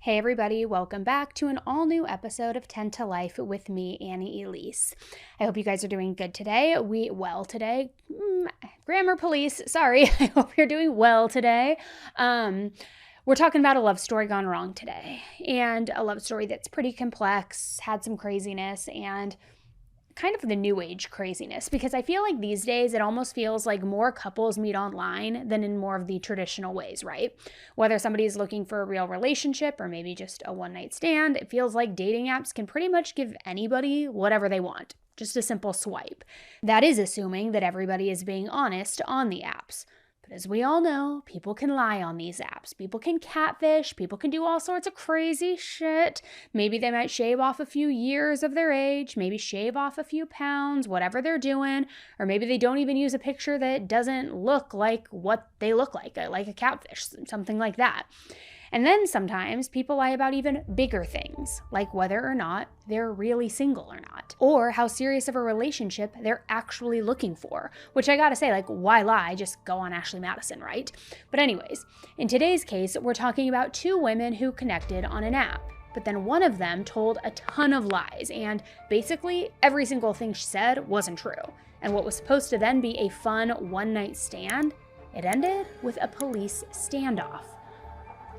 Hey everybody, welcome back to an all-new episode of 10 to Life with me, Annie Elise. I hope you guys are doing good today. Grammar police, sorry. I hope you're doing well today. We're talking about a love story gone wrong today, and a love story that's pretty complex, had some craziness, and kind of the new age craziness, because I feel like these days it almost feels like more couples meet online than in more of the traditional ways, right? Whether somebody is looking for a real relationship or maybe just a one-night stand, it feels like dating apps can pretty much give anybody whatever they want. Just a simple swipe. That is assuming that everybody is being honest on the apps. But as we all know, people can lie on these apps. People can catfish. People can do all sorts of crazy shit. Maybe they might shave off a few years of their age, maybe shave off a few pounds, whatever they're doing. Or maybe they don't even use a picture that doesn't look like what they look like a catfish, something like that. And then sometimes people lie about even bigger things, like whether or not they're really single or not, or how serious of a relationship they're actually looking for, which I gotta say, why lie? Just go on Ashley Madison, right? But anyways, in today's case, we're talking about two women who connected on an app. But then one of them told a ton of lies, and basically every single thing she said wasn't true. And what was supposed to then be a fun one-night stand, it ended with a police standoff.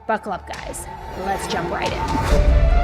Buckle up, guys. Let's jump right in.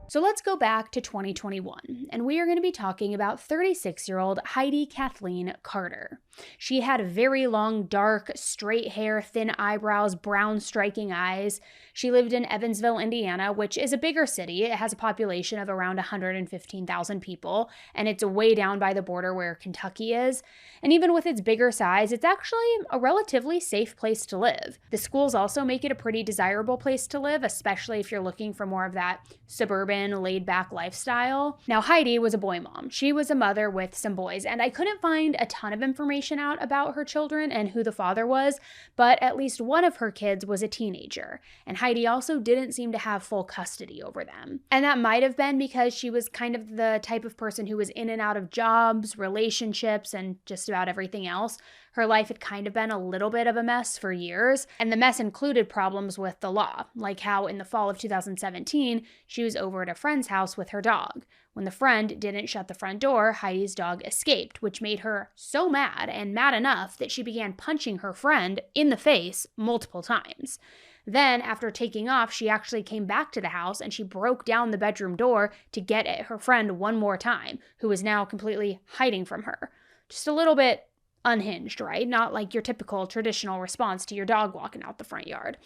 So let's go back to 2021, and we are going to be talking about 36-year-old Heidi Kathleen Carter. She had very long, dark, straight hair, thin eyebrows, brown striking eyes. She lived in Evansville, Indiana, which is a bigger city. It has a population of around 115,000 people, and it's way down by the border where Kentucky is. And even with its bigger size, it's actually a relatively safe place to live. The schools also make it a pretty desirable place to live, especially if you're looking for more of that suburban, laid-back lifestyle. Now, Heidi was a boy mom. She was a mother with some boys, and I couldn't find a ton of information out about her children and who the father was, but at least one of her kids was a teenager, and Heidi also didn't seem to have full custody over them. And that might have been because she was kind of the type of person who was in and out of jobs, relationships, and just about everything else. Her life had kind of been a little bit of a mess for years, and the mess included problems with the law, like how in the fall of 2017, she was over at a friend's house with her dog. When the friend didn't shut the front door, Heidi's dog escaped, which made her so mad, and mad enough that she began punching her friend in the face multiple times. Then, after taking off, she actually came back to the house and she broke down the bedroom door to get at her friend one more time, who was now completely hiding from her. Just a little bit unhinged, right? Not like your typical traditional response to your dog walking out the front yard.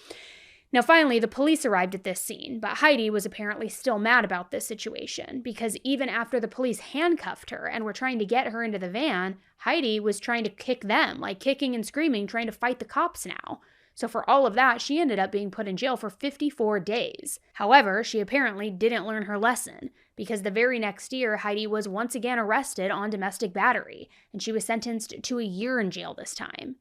Now, finally, the police arrived at this scene, but Heidi was apparently still mad about this situation because even after the police handcuffed her and were trying to get her into the van, Heidi was trying to kick them, kicking and screaming, trying to fight the cops now. So for all of that, she ended up being put in jail for 54 days. However, she apparently didn't learn her lesson because the very next year, Heidi was once again arrested on domestic battery, and she was sentenced to a year in jail this time.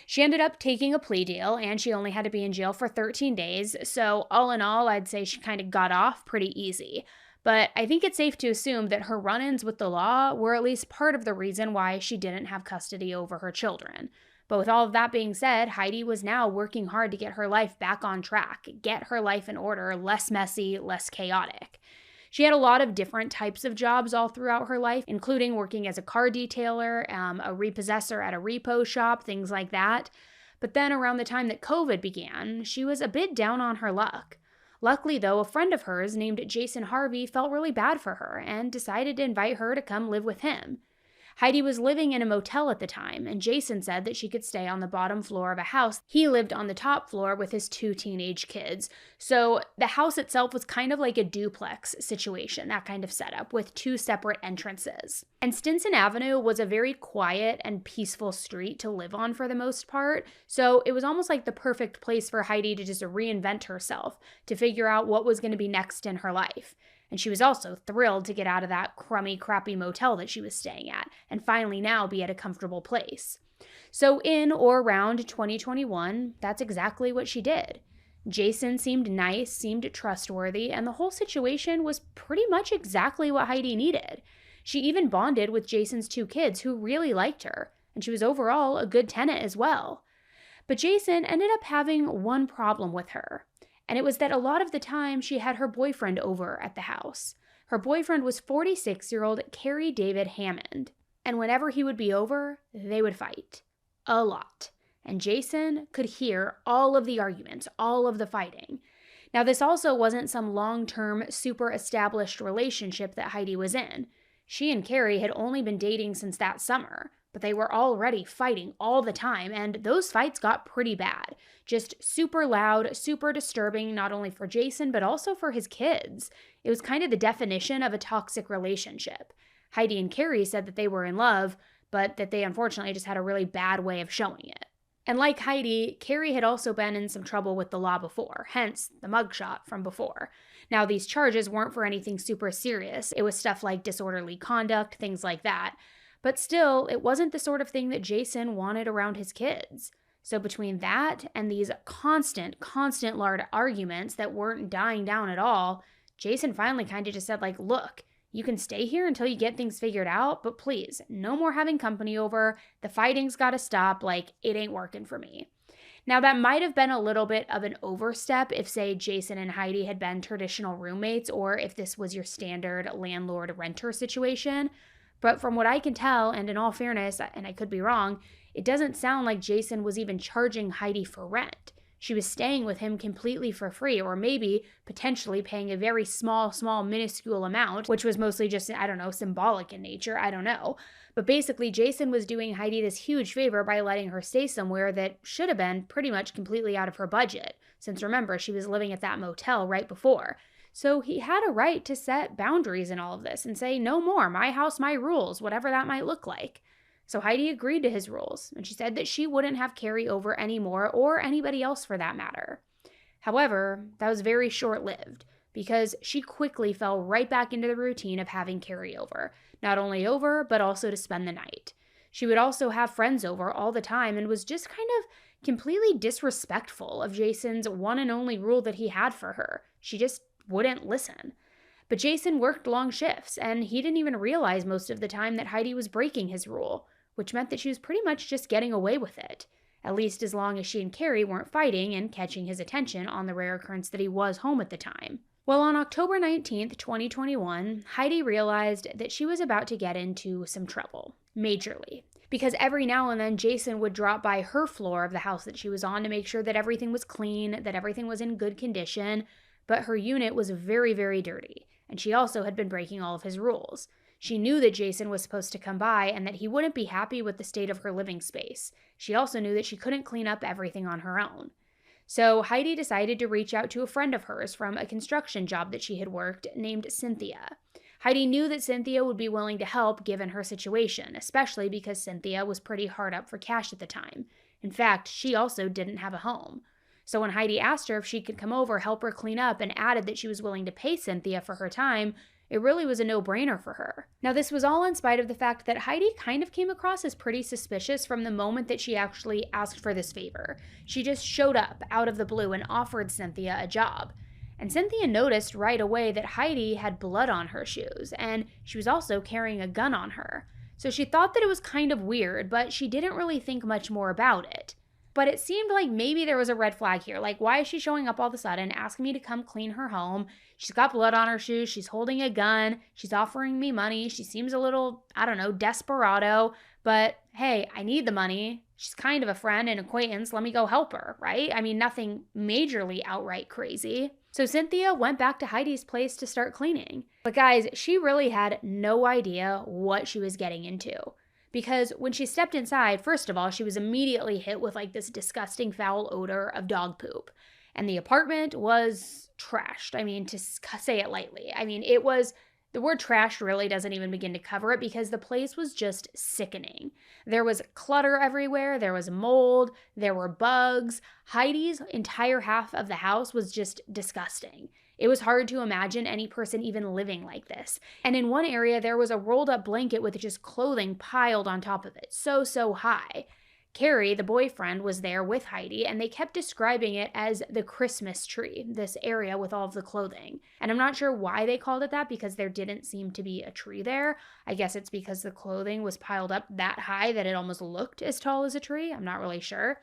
She ended up taking a plea deal, and she only had to be in jail for 13 days, so all in all, I'd say she kind of got off pretty easy. But I think it's safe to assume that her run-ins with the law were at least part of the reason why she didn't have custody over her children. But with all of that being said, Heidi was now working hard to get her life back on track, get her life in order, less messy, less chaotic. She had a lot of different types of jobs all throughout her life, including working as a car detailer, a repossessor at a repo shop, things like that. But then around the time that COVID began, she was a bit down on her luck. Luckily, though, a friend of hers named Jason Harvey felt really bad for her and decided to invite her to come live with him. Heidi was living in a motel at the time, and Jason said that she could stay on the bottom floor of a house. He lived on the top floor with his 2 teenage kids. So the house itself was kind of like a duplex situation, that kind of setup, with 2 separate entrances. And Stinson Avenue was a very quiet and peaceful street to live on for the most part, so it was almost like the perfect place for Heidi to just reinvent herself, to figure out what was going to be next in her life. And she was also thrilled to get out of that crummy, crappy motel that she was staying at and finally now be at a comfortable place. So in or around 2021, that's exactly what she did. Jason seemed nice, seemed trustworthy, and the whole situation was pretty much exactly what Heidi needed. She even bonded with Jason's 2 kids who really liked her, and she was overall a good tenant as well. But Jason ended up having one problem with her, and it was that a lot of the time she had her boyfriend over at the house. Her boyfriend was 46-year-old Carey David Hammond, and whenever he would be over, they would fight. A lot. And Jason could hear all of the arguments, all of the fighting. Now, this also wasn't some long-term, super established relationship that Heidi was in. She and Carey had only been dating since that summer, but they were already fighting all the time, and those fights got pretty bad. Just super loud, super disturbing, not only for Jason, but also for his kids. It was kind of the definition of a toxic relationship. Heidi and Carey said that they were in love, but that they unfortunately just had a really bad way of showing it. And like Heidi, Carey had also been in some trouble with the law before, hence the mugshot from before. Now, these charges weren't for anything super serious. It was stuff like disorderly conduct, things like that. But still, it wasn't the sort of thing that Jason wanted around his kids. So between that and these constant large arguments that weren't dying down at all, Jason finally kind of just said, like, look, you can stay here until you get things figured out, but please, no more having company over. The fighting's got to stop. Like, it ain't working for me. Now, that might have been a little bit of an overstep if, say, Jason and Heidi had been traditional roommates, or if this was your standard landlord-renter situation. But from what I can tell, and in all fairness, and I could be wrong, it doesn't sound like Jason was even charging Heidi for rent. She was staying with him completely for free, or maybe potentially paying a very small, minuscule amount, which was mostly just, symbolic in nature. I don't know. But basically, Jason was doing Heidi this huge favor by letting her stay somewhere that should have been pretty much completely out of her budget, since remember, she was living at that motel right before. So he had a right to set boundaries in all of this and say, no more, my house, my rules, whatever that might look like. So Heidi agreed to his rules, and she said that she wouldn't have Carey over anymore, or anybody else for that matter. However, that was very short-lived, because she quickly fell right back into the routine of having Carey over. Not only over, but also to spend the night. She would also have friends over all the time and was just kind of completely disrespectful of Jason's one and only rule that he had for her. She just wouldn't listen. But Jason worked long shifts, and he didn't even realize most of the time that Heidi was breaking his rule, which meant that she was pretty much just getting away with it, at least as long as she and Carey weren't fighting and catching his attention on the rare occurrence that he was home at the time. Well, on October 19th, 2021, Heidi realized that she was about to get into some trouble, majorly, because every now and then Jason would drop by her floor of the house that she was on to make sure that everything was clean, that everything was in good condition, but her unit was very, very dirty, and she also had been breaking all of his rules. She knew that Jason was supposed to come by and that he wouldn't be happy with the state of her living space. She also knew that she couldn't clean up everything on her own. So Heidi decided to reach out to a friend of hers from a construction job that she had worked named Cynthia. Heidi knew that Cynthia would be willing to help given her situation, especially because Cynthia was pretty hard up for cash at the time. In fact, she also didn't have a home. So when Heidi asked her if she could come over, help her clean up, and added that she was willing to pay Cynthia for her time, it really was a no-brainer for her. Now, this was all in spite of the fact that Heidi kind of came across as pretty suspicious from the moment that she actually asked for this favor. She just showed up out of the blue and offered Cynthia a job. And Cynthia noticed right away that Heidi had blood on her shoes, and she was also carrying a gun on her. So she thought that it was kind of weird, but she didn't really think much more about it. But it seemed like maybe there was a red flag here. Like, why is she showing up all of a sudden, asking me to come clean her home? She's got blood on her shoes. She's holding a gun. She's offering me money. She seems a little, desperado. But hey, I need the money. She's kind of a friend and acquaintance. Let me go help her, right? I mean, nothing majorly outright crazy. So Cynthia went back to Heidi's place to start cleaning. But guys, she really had no idea what she was getting into. Because when she stepped inside, first of all, she was immediately hit with like this disgusting foul odor of dog poop. And the apartment was trashed. I mean, to say it lightly. I mean, it was, the word trash really doesn't even begin to cover it because the place was just sickening. There was clutter everywhere. There was mold. There were bugs. Heidi's entire half of the house was just disgusting. It was hard to imagine any person even living like this. And in one area, there was a rolled up blanket with just clothing piled on top of it, so high. Carey, the boyfriend, was there with Heidi, and they kept describing it as the Christmas tree, this area with all of the clothing. And I'm not sure why they called it that, because there didn't seem to be a tree there. I guess it's because the clothing was piled up that high that it almost looked as tall as a tree. I'm not really sure.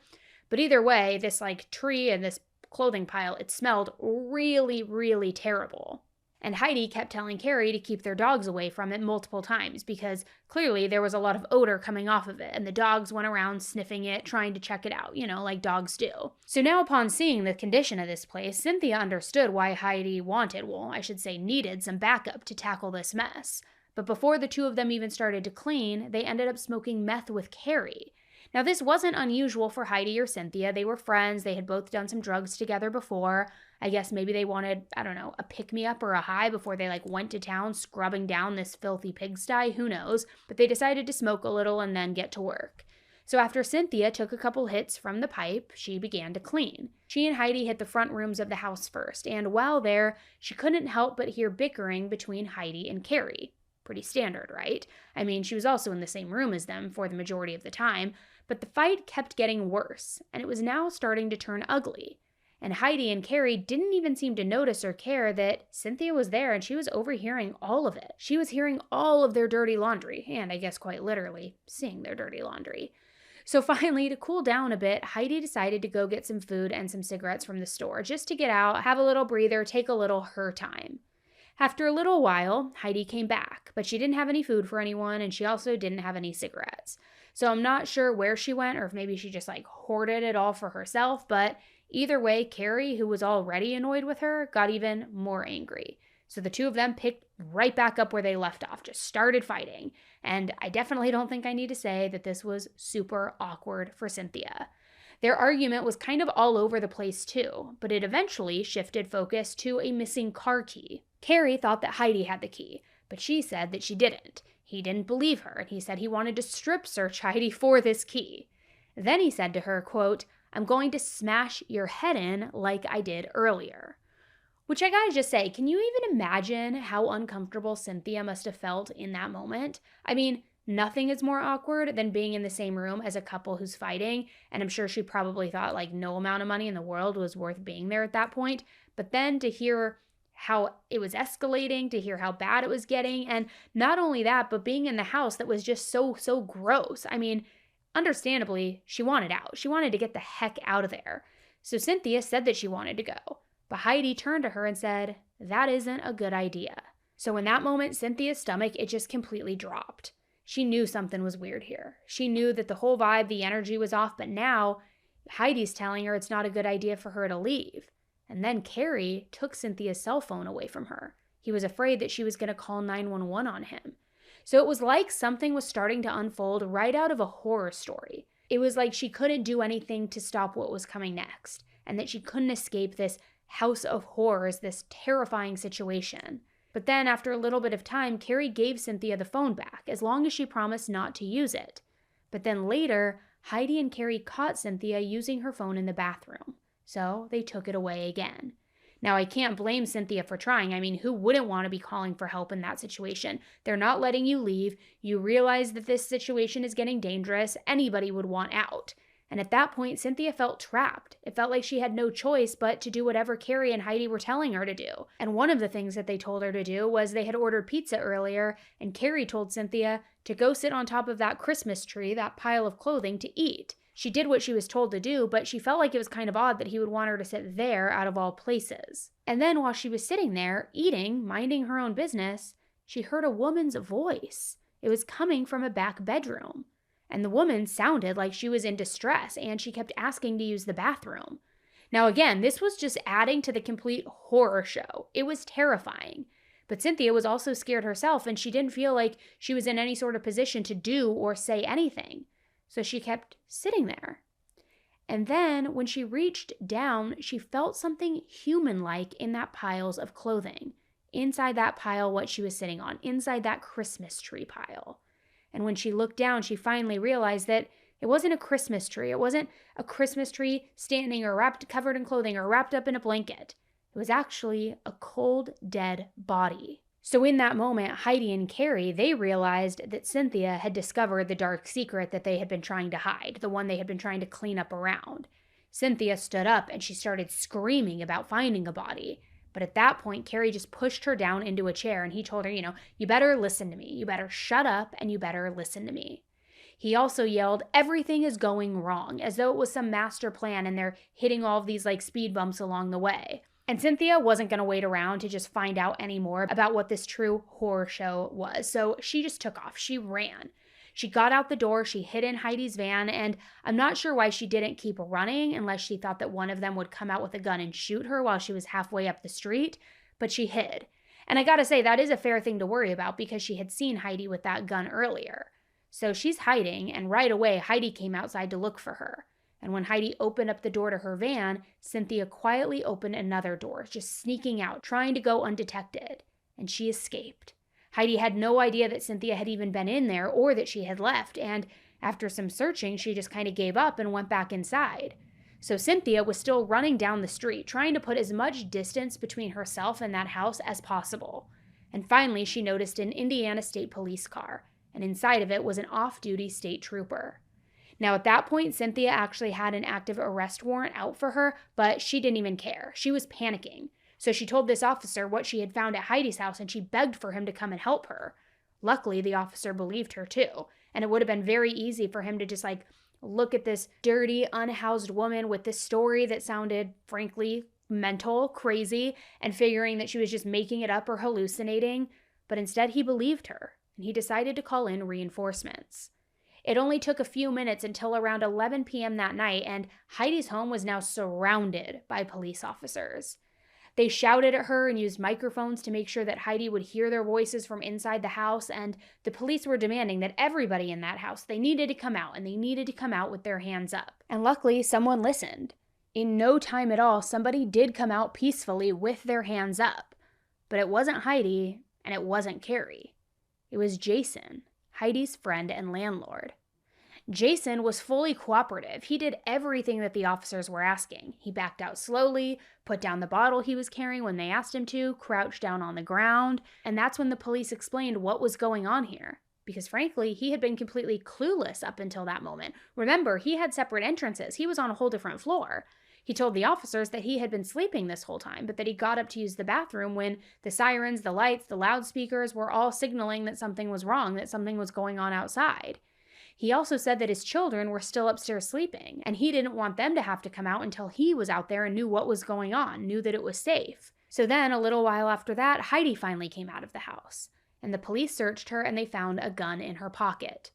But either way, this tree and this clothing pile, it smelled really terrible. And Heidi kept telling Carey to keep their dogs away from it multiple times, because clearly there was a lot of odor coming off of it, and the dogs went around sniffing it, trying to check it out, like dogs do. So now, upon seeing the condition of this place, Cynthia understood why Heidi needed some backup to tackle this mess. But before the two of them even started to clean, they ended up smoking meth with Carey. Now, this wasn't unusual for Heidi or Cynthia. They were friends. They had both done some drugs together before. I guess maybe they wanted, a pick-me-up or a high before they went to town scrubbing down this filthy pigsty. Who knows? But they decided to smoke a little and then get to work. So after Cynthia took a couple hits from the pipe, she began to clean. She and Heidi hit the front rooms of the house first, and while there, she couldn't help but hear bickering between Heidi and Carey. Pretty standard, right? She was also in the same room as them for the majority of the time, but the fight kept getting worse, and it was now starting to turn ugly. And Heidi and Carey didn't even seem to notice or care that Cynthia was there, and she was overhearing all of it. She was hearing all of their dirty laundry, and I guess quite literally, seeing their dirty laundry. So finally, to cool down a bit, Heidi decided to go get some food and some cigarettes from the store, just to get out, have a little breather, take a little her time. After a little while, Heidi came back, but she didn't have any food for anyone, and she also didn't have any cigarettes. So I'm not sure where she went, or if maybe she just hoarded it all for herself, but either way, Carey, who was already annoyed with her, got even more angry. So the two of them picked right back up where they left off, just started fighting. And I definitely don't think I need to say that this was super awkward for Cynthia. Their argument was kind of all over the place too, but it eventually shifted focus to a missing car key. Carey thought that Heidi had the key, but she said that she didn't. He didn't believe her, and he said he wanted to strip search Heidi for this key. Then he said to her, quote, "I'm going to smash your head in like I did earlier." Which I gotta just say, can you even imagine how uncomfortable Cynthia must have felt in that moment? Nothing is more awkward than being in the same room as a couple who's fighting, and I'm sure she probably thought no amount of money in the world was worth being there at that point. But then to hear how it was escalating, to hear how bad it was getting, and not only that, but being in the house that was just so gross. Understandably, she wanted out. She wanted to get the heck out of there. So Cynthia said that she wanted to go, but Heidi turned to her and said, "That isn't a good idea." So in that moment, Cynthia's stomach, it just completely dropped. She knew something was weird here. She knew that the whole vibe, the energy was off, but now Heidi's telling her it's not a good idea for her to leave. And then Carey took Cynthia's cell phone away from her. He was afraid that she was going to call 911 on him. So it was like something was starting to unfold right out of a horror story. It was like she couldn't do anything to stop what was coming next, and that she couldn't escape this house of horrors, this terrifying situation. But then after a little bit of time, Carey gave Cynthia the phone back, as long as she promised not to use it. But then later, Heidi and Carey caught Cynthia using her phone in the bathroom. So they took it away again. Now, I can't blame Cynthia for trying. Who wouldn't want to be calling for help in that situation? They're not letting you leave. You realize that this situation is getting dangerous. Anybody would want out. And at that point, Cynthia felt trapped. It felt like she had no choice but to do whatever Carey and Heidi were telling her to do. And one of the things that they told her to do was they had ordered pizza earlier, and Carey told Cynthia to go sit on top of that Christmas tree, that pile of clothing, to eat. She did what she was told to do, but she felt like it was kind of odd that he would want her to sit there out of all places. And then while she was sitting there, eating, minding her own business, she heard a woman's voice. It was coming from a back bedroom. And the woman sounded like she was in distress, and she kept asking to use the bathroom. Now again, this was just adding to the complete horror show. It was terrifying. But Cynthia was also scared herself, and she didn't feel like she was in any sort of position to do or say anything. So she kept sitting there. And then when she reached down, she felt something human-like in that piles of clothing. Inside that pile, what she was sitting on, inside that Christmas tree pile. And when she looked down, she finally realized that it wasn't a Christmas tree. It wasn't a Christmas tree standing or covered in clothing or wrapped up in a blanket. It was actually a cold, dead body. So in that moment, Heidi and Carey, they realized that Cynthia had discovered the dark secret that they had been trying to hide, the one they had been trying to clean up around. Cynthia stood up and she started screaming about finding a body. But at that point, Carey just pushed her down into a chair and he told her, you better listen to me. You better shut up and you better listen to me. He also yelled, everything is going wrong, as though it was some master plan and they're hitting all of these speed bumps along the way. And Cynthia wasn't going to wait around to just find out any more about what this true horror show was. So she just took off. She ran. She got out the door, she hid in Heidi's van, and I'm not sure why she didn't keep running unless she thought that one of them would come out with a gun and shoot her while she was halfway up the street, but she hid. And I gotta say, that is a fair thing to worry about because she had seen Heidi with that gun earlier. So she's hiding, and right away, Heidi came outside to look for her. And when Heidi opened up the door to her van, Cynthia quietly opened another door, just sneaking out, trying to go undetected. And she escaped. Heidi had no idea that Cynthia had even been in there or that she had left, and after some searching, she just kind of gave up and went back inside. So Cynthia was still running down the street, trying to put as much distance between herself and that house as possible. And finally, she noticed an Indiana State Police car, and inside of it was an off-duty state trooper. Now, at that point, Cynthia actually had an active arrest warrant out for her, but she didn't even care. She was panicking. So she told this officer what she had found at Heidi's house, and she begged for him to come and help her. Luckily, the officer believed her too, and it would have been very easy for him to just look at this dirty, unhoused woman with this story that sounded, frankly, mental, crazy, and figuring that she was just making it up or hallucinating. But instead, he believed her, and he decided to call in reinforcements. It only took a few minutes until around 11 p.m. that night, and Heidi's home was now surrounded by police officers. They shouted at her and used microphones to make sure that Heidi would hear their voices from inside the house, and the police were demanding that everybody in that house, they needed to come out, and they needed to come out with their hands up. And luckily, someone listened. In no time at all, somebody did come out peacefully with their hands up. But it wasn't Heidi, and it wasn't Carey. It was Jason, Heidi's friend and landlord. Jason was fully cooperative. He did everything that the officers were asking. He backed out slowly, put down the bottle he was carrying when they asked him to, crouched down on the ground, and that's when the police explained what was going on here. Because frankly, he had been completely clueless up until that moment. Remember, he had separate entrances. He was on a whole different floor. He told the officers that he had been sleeping this whole time, but that he got up to use the bathroom when the sirens, the lights, the loudspeakers were all signaling that something was wrong, that something was going on outside. He also said that his children were still upstairs sleeping, and he didn't want them to have to come out until he was out there and knew what was going on, knew that it was safe. So then, a little while after that, Heidi finally came out of the house, and the police searched her and they found a gun in her pocket.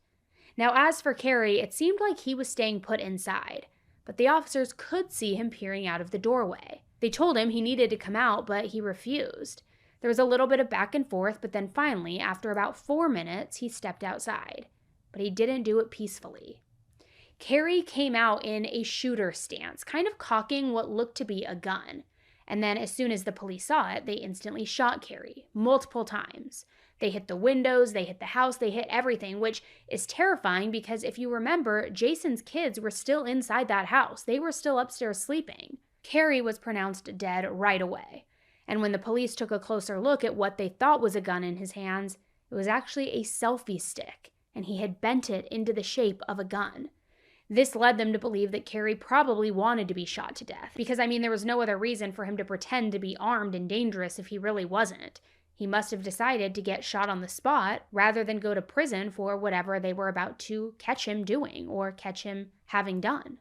Now, as for Carey, it seemed like he was staying put inside, but the officers could see him peering out of the doorway. They told him he needed to come out, but he refused. There was a little bit of back and forth, but then finally, after about 4 minutes, he stepped outside. But he didn't do it peacefully. Carey came out in a shooter stance, kind of cocking what looked to be a gun. And then as soon as the police saw it, they instantly shot Carey, multiple times. They hit the windows, they hit the house, they hit everything, which is terrifying because if you remember, Jason's kids were still inside that house. They were still upstairs sleeping. Carey was pronounced dead right away. And when the police took a closer look at what they thought was a gun in his hands, it was actually a selfie stick, and he had bent it into the shape of a gun. This led them to believe that Carey probably wanted to be shot to death, because there was no other reason for him to pretend to be armed and dangerous if he really wasn't. He must have decided to get shot on the spot rather than go to prison for whatever they were about to catch him doing or catch him having done.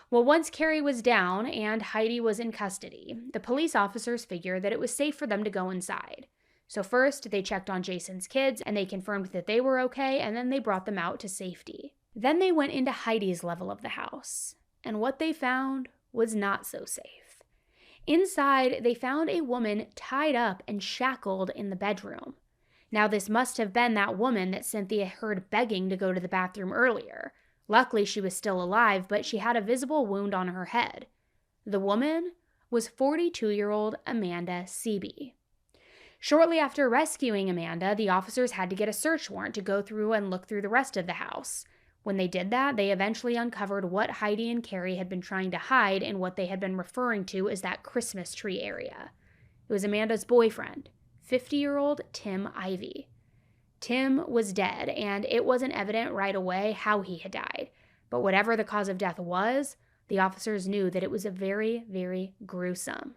Well, once Carey was down and Heidi was in custody, the police officers figured that it was safe for them to go inside. So first, they checked on Jason's kids, and they confirmed that they were okay, and then they brought them out to safety. Then they went into Heidi's level of the house, and what they found was not so safe. Inside, they found a woman tied up and shackled in the bedroom. Now, this must have been that woman that Cynthia heard begging to go to the bathroom earlier. Luckily, she was still alive, but she had a visible wound on her head. The woman was 42-year-old Amanda Siebe. Shortly after rescuing Amanda, the officers had to get a search warrant to go through and look through the rest of the house. When they did that, they eventually uncovered what Heidi and Carey had been trying to hide in what they had been referring to as that Christmas tree area. It was Amanda's boyfriend, 50-year-old Tim Ivey. Tim was dead, and it wasn't evident right away how he had died. But whatever the cause of death was, the officers knew that it was very, very gruesome.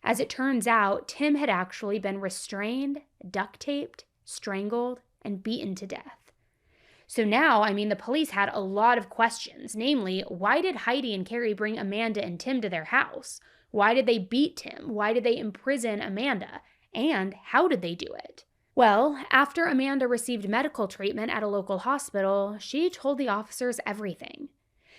As it turns out, Tim had actually been restrained, duct taped, strangled, and beaten to death. So now, the police had a lot of questions. Namely, why did Heidi and Carey bring Amanda and Tim to their house? Why did they beat Tim? Why did they imprison Amanda? And how did they do it? Well, after Amanda received medical treatment at a local hospital, she told the officers everything.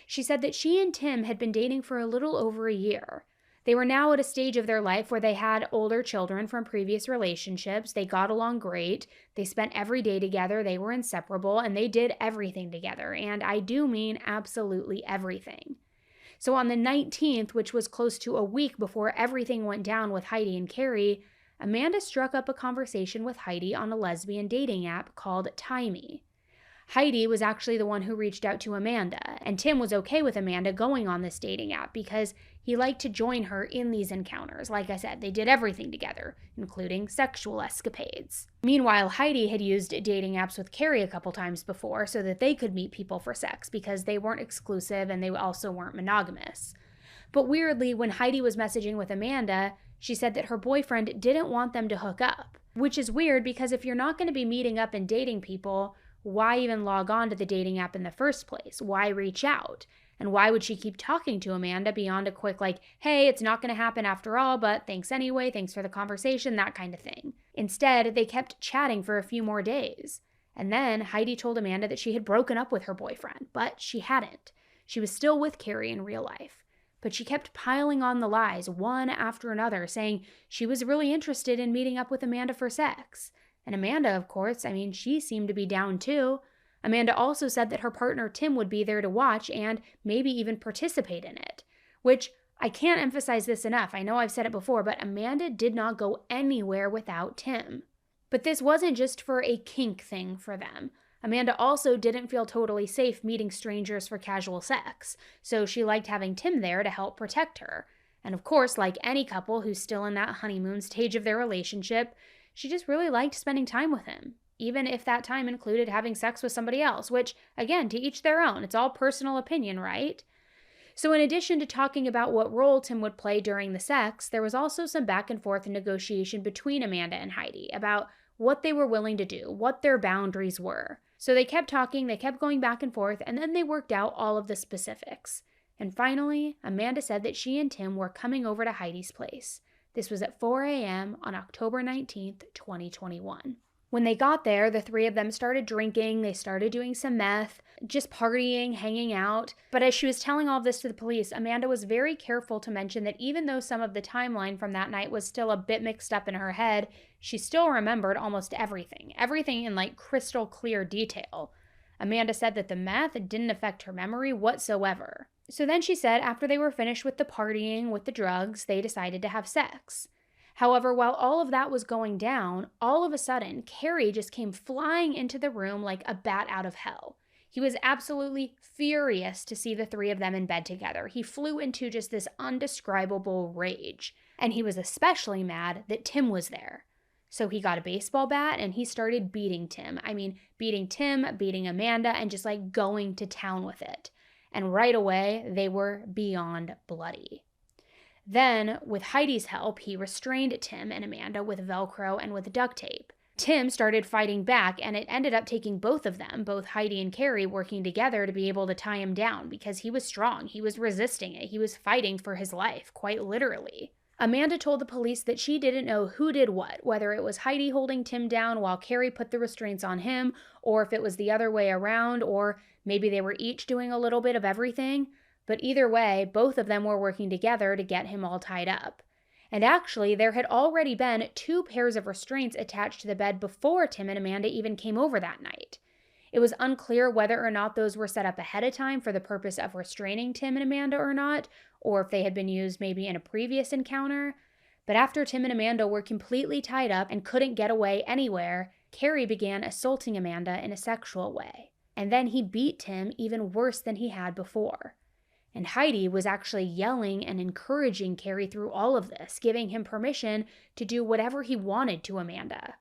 She said that she and Tim had been dating for a little over a year. They were now at a stage of their life where they had older children from previous relationships. They got along great. They spent every day together. They were inseparable, and they did everything together. And I do mean absolutely everything. So on the 19th, which was close to a week before everything went down with Heidi and Carey, Amanda struck up a conversation with Heidi on a lesbian dating app called Timey. Heidi was actually the one who reached out to Amanda, and Tim was okay with Amanda going on this dating app because he liked to join her in these encounters. Like I said, they did everything together, including sexual escapades. Meanwhile, Heidi had used dating apps with Carey a couple times before so that they could meet people for sex because they weren't exclusive and they also weren't monogamous. But weirdly, when Heidi was messaging with Amanda, she said that her boyfriend didn't want them to hook up, which is weird because if you're not going to be meeting up and dating people, why even log on to the dating app in the first place? Why reach out? And why would she keep talking to Amanda beyond a quick hey, it's not going to happen after all, but thanks anyway, thanks for the conversation, that kind of thing. Instead, they kept chatting for a few more days. And then Heidi told Amanda that she had broken up with her boyfriend, but she hadn't. She was still with Carey in real life. But she kept piling on the lies, one after another, saying she was really interested in meeting up with Amanda for sex. And Amanda, of course, she seemed to be down too. Amanda also said that her partner Tim would be there to watch and maybe even participate in it. Which, I can't emphasize this enough, I know I've said it before, but Amanda did not go anywhere without Tim. But this wasn't just for a kink thing for them. Amanda also didn't feel totally safe meeting strangers for casual sex, so she liked having Tim there to help protect her. And of course, like any couple who's still in that honeymoon stage of their relationship, she just really liked spending time with him, even if that time included having sex with somebody else, which, again, to each their own. It's all personal opinion, right? So in addition to talking about what role Tim would play during the sex, there was also some back and forth and negotiation between Amanda and Heidi about what they were willing to do, what their boundaries were. So they kept talking, they kept going back and forth, and then they worked out all of the specifics. And finally, Amanda said that she and Tim were coming over to Heidi's place. This was at 4 a.m. on October 19th, 2021. When they got there, the three of them started drinking, they started doing some meth, just partying, hanging out. But as she was telling all of this to the police, Amanda was very careful to mention that even though some of the timeline from that night was still a bit mixed up in her head, she still remembered almost everything in crystal clear detail. Amanda said that the meth didn't affect her memory whatsoever. So then she said after they were finished with the partying, with the drugs, they decided to have sex. However, while all of that was going down, all of a sudden, Carey just came flying into the room like a bat out of hell. He was absolutely furious to see the three of them in bed together. He flew into just this undescribable rage. And he was especially mad that Tim was there. So he got a baseball bat and he started beating Tim. Beating Tim, beating Amanda, and just going to town with it. And right away, they were beyond bloody. Then, with Heidi's help, he restrained Tim and Amanda with Velcro and with duct tape. Tim started fighting back, and it ended up taking both of them, both Heidi and Carey, working together to be able to tie him down because he was strong, he was resisting it, he was fighting for his life, quite literally. Amanda told the police that she didn't know who did what, whether it was Heidi holding Tim down while Carey put the restraints on him, or if it was the other way around, or maybe they were each doing a little bit of everything. But either way, both of them were working together to get him all tied up. And actually, there had already been 2 pairs of restraints attached to the bed before Tim and Amanda even came over that night. It was unclear whether or not those were set up ahead of time for the purpose of restraining Tim and Amanda or not, or if they had been used maybe in a previous encounter. But after Tim and Amanda were completely tied up and couldn't get away anywhere, Carey began assaulting Amanda in a sexual way. and then he beat Tim even worse than he had before. And Heidi was actually yelling and encouraging Carey through all of this, giving him permission to do whatever he wanted to Amanda,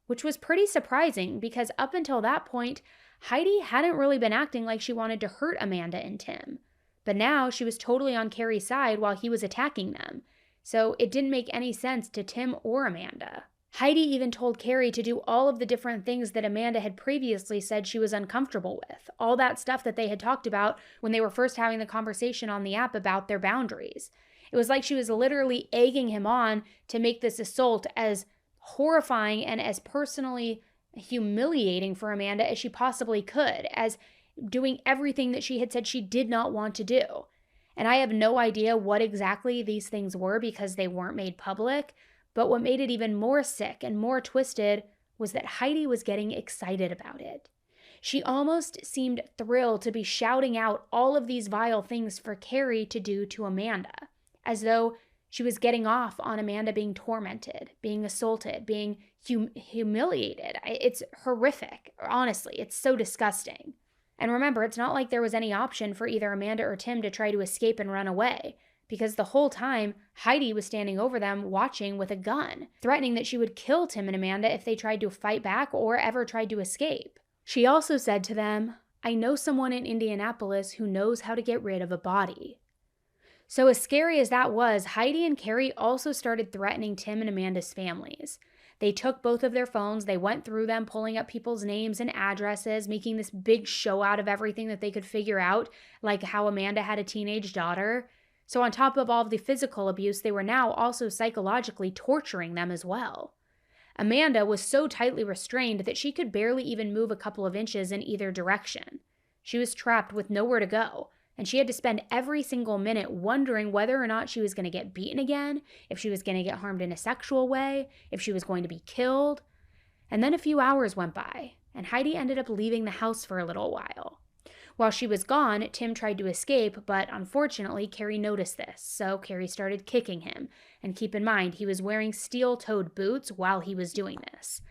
which was pretty surprising because up until that point, Heidi hadn't really been acting like she wanted to hurt Amanda and Tim. But now she was totally on Carey's side while he was attacking them, so it didn't make any sense to Tim or Amanda. Heidi even told Carey to do all of the different things that Amanda had previously said she was uncomfortable with, all that stuff that they had talked about when they were first having the conversation on the app about their boundaries. It was like she was literally egging him on to make this assault as horrifying and as personally humiliating for Amanda as she possibly could, as doing everything that she had said she did not want to do. And I have no idea what exactly these things were because they weren't made public. But what made it even more sick and more twisted was that Heidi was getting excited about it. She almost seemed thrilled to be shouting out all of these vile things for Carey to do to Amanda, as though she was getting off on Amanda being tormented, being assaulted, being humiliated. It's horrific. Honestly, it's so disgusting. And remember, it's not like there was any option for either Amanda or Tim to try to escape and run away, because the whole time, Heidi was standing over them watching with a gun, threatening that she would kill Tim and Amanda if they tried to fight back or ever tried to escape. She also said to them, "I know someone in Indianapolis who knows how to get rid of a body." So as scary as that was, Heidi and Carey also started threatening Tim and Amanda's families. They took both of their phones, they went through them, pulling up people's names and addresses, making this big show out of everything that they could figure out, like how Amanda had a teenage daughter. So on top of all of the physical abuse, they were now also psychologically torturing them as well. Amanda was so tightly restrained that she could barely even move a couple of inches in either direction. She was trapped with nowhere to go, and she had to spend every single minute wondering whether or not she was going to get beaten again, if she was going to get harmed in a sexual way, if she was going to be killed. And then a few hours went by, and Heidi ended up leaving the house for a little while. While she was gone, Tim tried to escape, but unfortunately, Carey noticed this, so Carey started kicking him. And keep in mind, he was wearing steel-toed boots while he was doing this.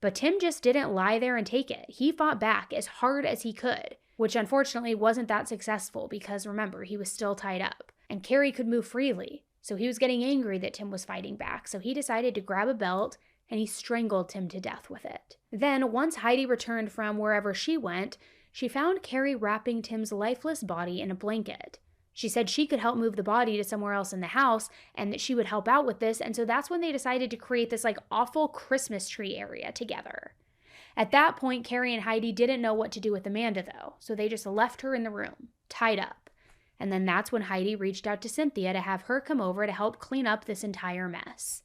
But Tim just didn't lie there and take it. He fought back as hard as he could, which unfortunately wasn't that successful because, remember, he was still tied up. And Carey could move freely, so he was getting angry that Tim was fighting back, so he decided to grab a belt and he strangled Tim to death with it. Then, once Heidi returned from wherever she went, she found Carey wrapping Tim's lifeless body in a blanket. She said she could help move the body to somewhere else in the house and that she would help out with this, and so that's when they decided to create this awful Christmas tree area together. At that point, Carey and Heidi didn't know what to do with Amanda though, so they just left her in the room, tied up. And then that's when Heidi reached out to Cynthia to have her come over to help clean up this entire mess.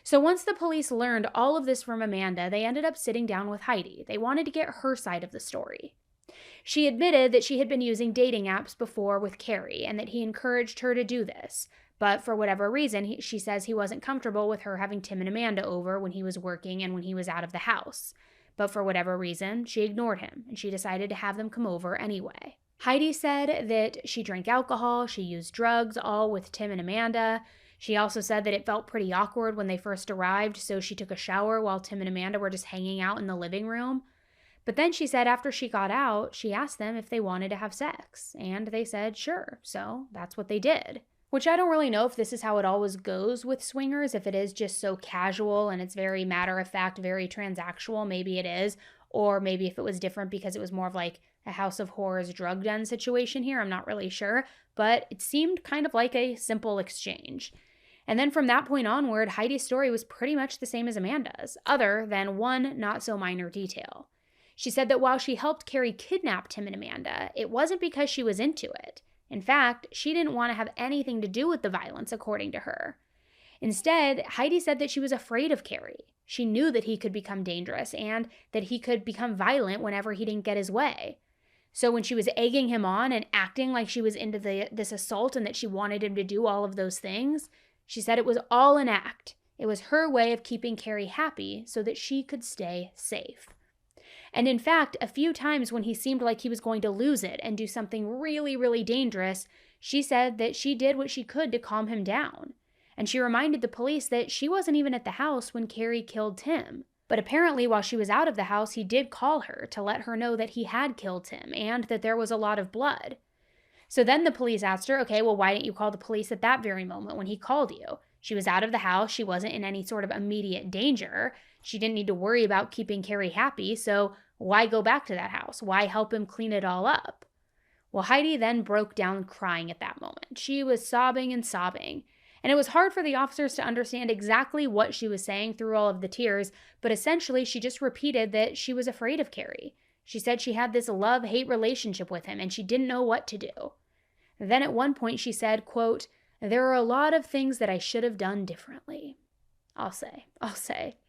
So once the police learned all of this from Amanda, they ended up sitting down with Heidi. They wanted to get her side of the story. She admitted that she had been using dating apps before with Carey and that he encouraged her to do this. But for whatever reason, she says he wasn't comfortable with her having Tim and Amanda over when he was working and when he was out of the house. But for whatever reason, she ignored him and she decided to have them come over anyway. Heidi said that she drank alcohol, she used drugs, all with Tim and Amanda. She also said that it felt pretty awkward when they first arrived, so she took a shower while Tim and Amanda were just hanging out in the living room. But then she said after she got out, she asked them if they wanted to have sex, and they said sure, so that's what they did. Which I don't really know if this is how it always goes with swingers, if it is just so casual and it's very matter-of-fact, very transactional, maybe it is, or maybe if it was different because it was more of like a House of Horrors drug den situation here, I'm not really sure, but it seemed kind of like a simple exchange. And then from that point onward, Heidi's story was pretty much the same as Amanda's, other than one not-so-minor detail. She said that while she helped Carey kidnap Tim and Amanda, it wasn't because she was into it. In fact, she didn't want to have anything to do with the violence, according to her. Instead, Heidi said that she was afraid of Carey. She knew that he could become dangerous and that he could become violent whenever he didn't get his way. So when she was egging him on and acting like she was into this assault and that she wanted him to do all of those things, she said it was all an act. It was her way of keeping Carey happy so that she could stay safe. And in fact, a few times when he seemed like he was going to lose it and do something really, really dangerous, she said that she did what she could to calm him down. And she reminded the police that she wasn't even at the house when Carey killed Tim. But apparently, while she was out of the house, he did call her to let her know that he had killed Tim and that there was a lot of blood. So then the police asked her, okay, well, why didn't you call the police at that very moment when he called you? She was out of the house. She wasn't in any sort of immediate danger. She didn't need to worry about keeping Carey happy. So why go back to that house? Why help him clean it all up? Well, Heidi then broke down crying at that moment. She was sobbing and sobbing. And it was hard for the officers to understand exactly what she was saying through all of the tears, but essentially she just repeated that she was afraid of Carey. She said she had this love-hate relationship with him and she didn't know what to do. Then at one point she said, quote, "There are a lot of things that I should have done differently." I'll say.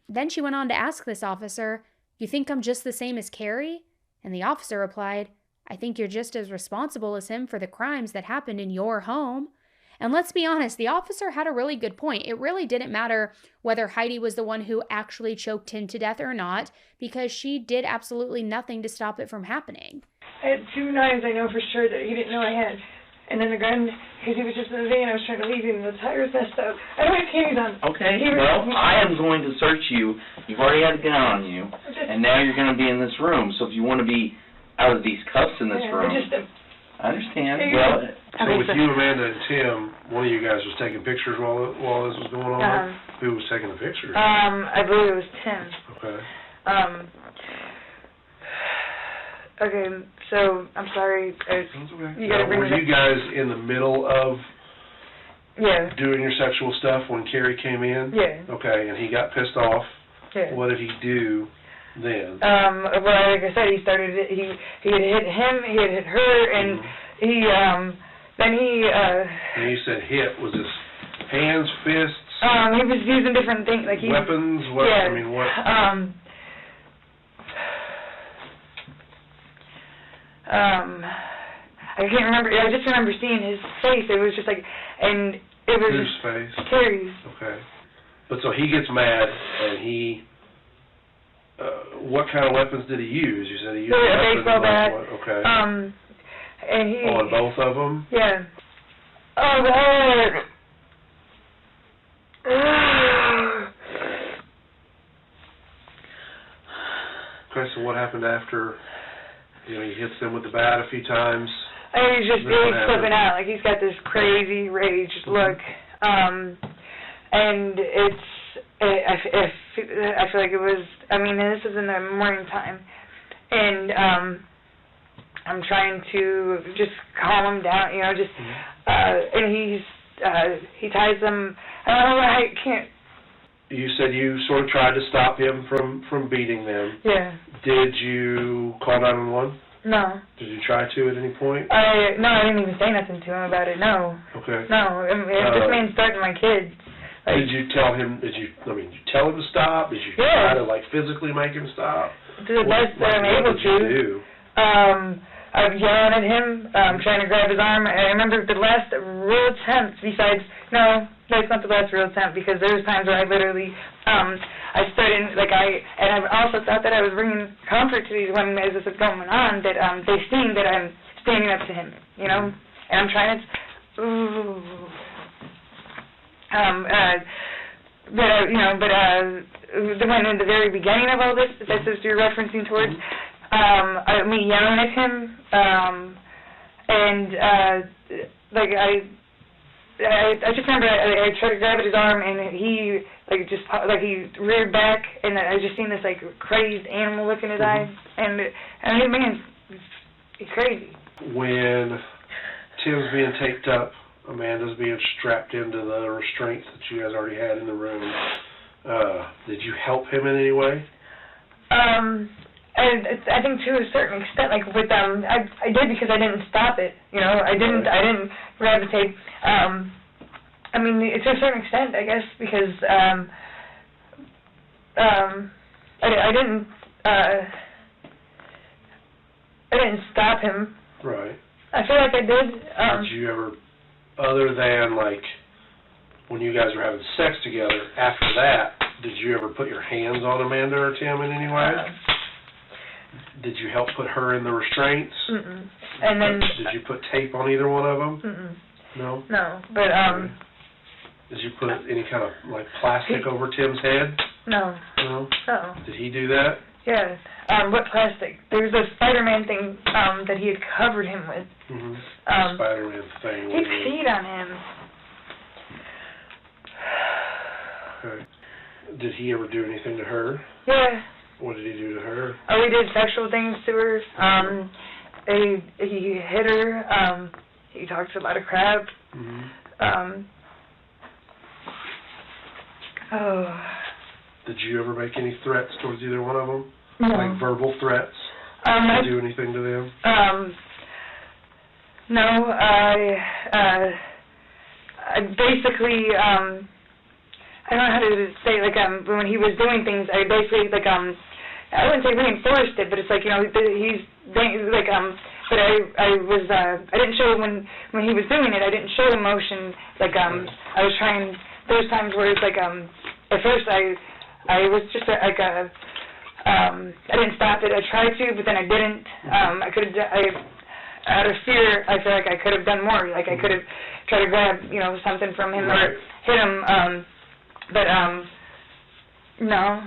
Then she went on to ask this officer, "You think I'm just the same as Carey?" And the officer replied, "I think you're just as responsible as him for the crimes that happened in your home." And let's be honest, the officer had a really good point. It really didn't matter whether Heidi was the one who actually choked him to death or not, because she did absolutely nothing to stop it from happening. I had 2 knives I know for sure that he didn't know I had. And then the gun, because he was just in the van, I was trying to leave him, the tires messed up. I don't have panties on. Okay, well, I am going to search you. You've already had a gun on you, and now you're going to be in this room. So if you want to be out of these cuffs in this room, I understand. Well, so with you, Amanda, and Tim, one of you guys was taking pictures while this was going on? Who was taking the pictures? I believe it was Tim. Okay. Okay, so, I'm sorry. Were you guys in the middle of doing your sexual stuff when Carey came in? Yeah. Okay, and he got pissed off. Yeah. What did he do then? Well, like I said, he had hit him, he had hit her, and then And you said hit, was this hands, fists? He was using different things, like weapons? What? Yeah. I mean, what? I can't remember. I just remember seeing his face. It was just like, and it was whose face? Carey's. Okay. But so he gets mad, and he. What kind of weapons did he use? You said he used a baseball bat. Okay. And he. On both of them? Yeah. Oh God. Okay, so what happened after? He hits them with the bat a few times. He's just flipping out. Like, he's got this crazy rage look. And I feel like it was, this was in the morning time. And I'm trying to just calm him down, and he ties them. I can't. You said you sort of tried to stop him from beating them. Yeah. Did you call 911? No. Did you try to at any point? No, I didn't even say nothing to him about it, no. Okay. No, this man's threatening my kids. Did you tell him, did you tell him to stop? Did you try to, physically make him stop? To the best that I'm able to. What did you do? I'm yelling at him, trying to grab his arm. I remember the last real attempt, besides, no, that's not the last real attempt, because there was times where I literally, I stood in, and I also thought that I was bringing comfort to these women as this was going on, that they seen that I'm standing up to him, and I'm trying to, when in the very beginning of all this, that's what you're referencing towards, me yelling at him, I just remember I tried to grab at his arm, and he he reared back, and I just seen this crazed animal look in his eyes, and man, he's crazy. When Tim's being taped up, Amanda's being strapped into the restraints that you guys already had in the room. Did you help him in any way? I think to a certain extent, with I did, because I didn't stop it. I didn't grab the tape. To a certain extent, I guess, because I didn't stop him. Right. I feel like I did. Did you ever, other than when you guys were having sex together, after that, did you ever put your hands on Amanda or Tim in any way? Did you help put her in the restraints? Mm-mm. And then did you put tape on either one of them? Mm-mm. No. No, but Did you put any kind of plastic over Tim's head? No. No? No. Did he do that? Yeah. What plastic? There was a Spider-Man thing that he had covered him with. Mm-hmm. Spider-Man thing. He peed on him. Okay. Did he ever do anything to her? Yeah. What did he do to her? Oh, he did sexual things to her. He hit her. He talks a lot of crap. Mm-hmm. Did you ever make any threats towards either one of them? No. Like verbal threats? Did you do anything to them? No. I basically, I don't know how to say, like, when he was doing things, I basically, like, I wouldn't say reinforced it, but it's like, you know, he's, like, but I didn't show when he was doing it, I didn't show emotion, like, I was trying, those times where it's like, at first I was just, like, I didn't stop it, I tried to, but then I didn't, out of fear, I feel like I could have done more, like, I could have tried to grab, you know, something from him, or hit him, but, no,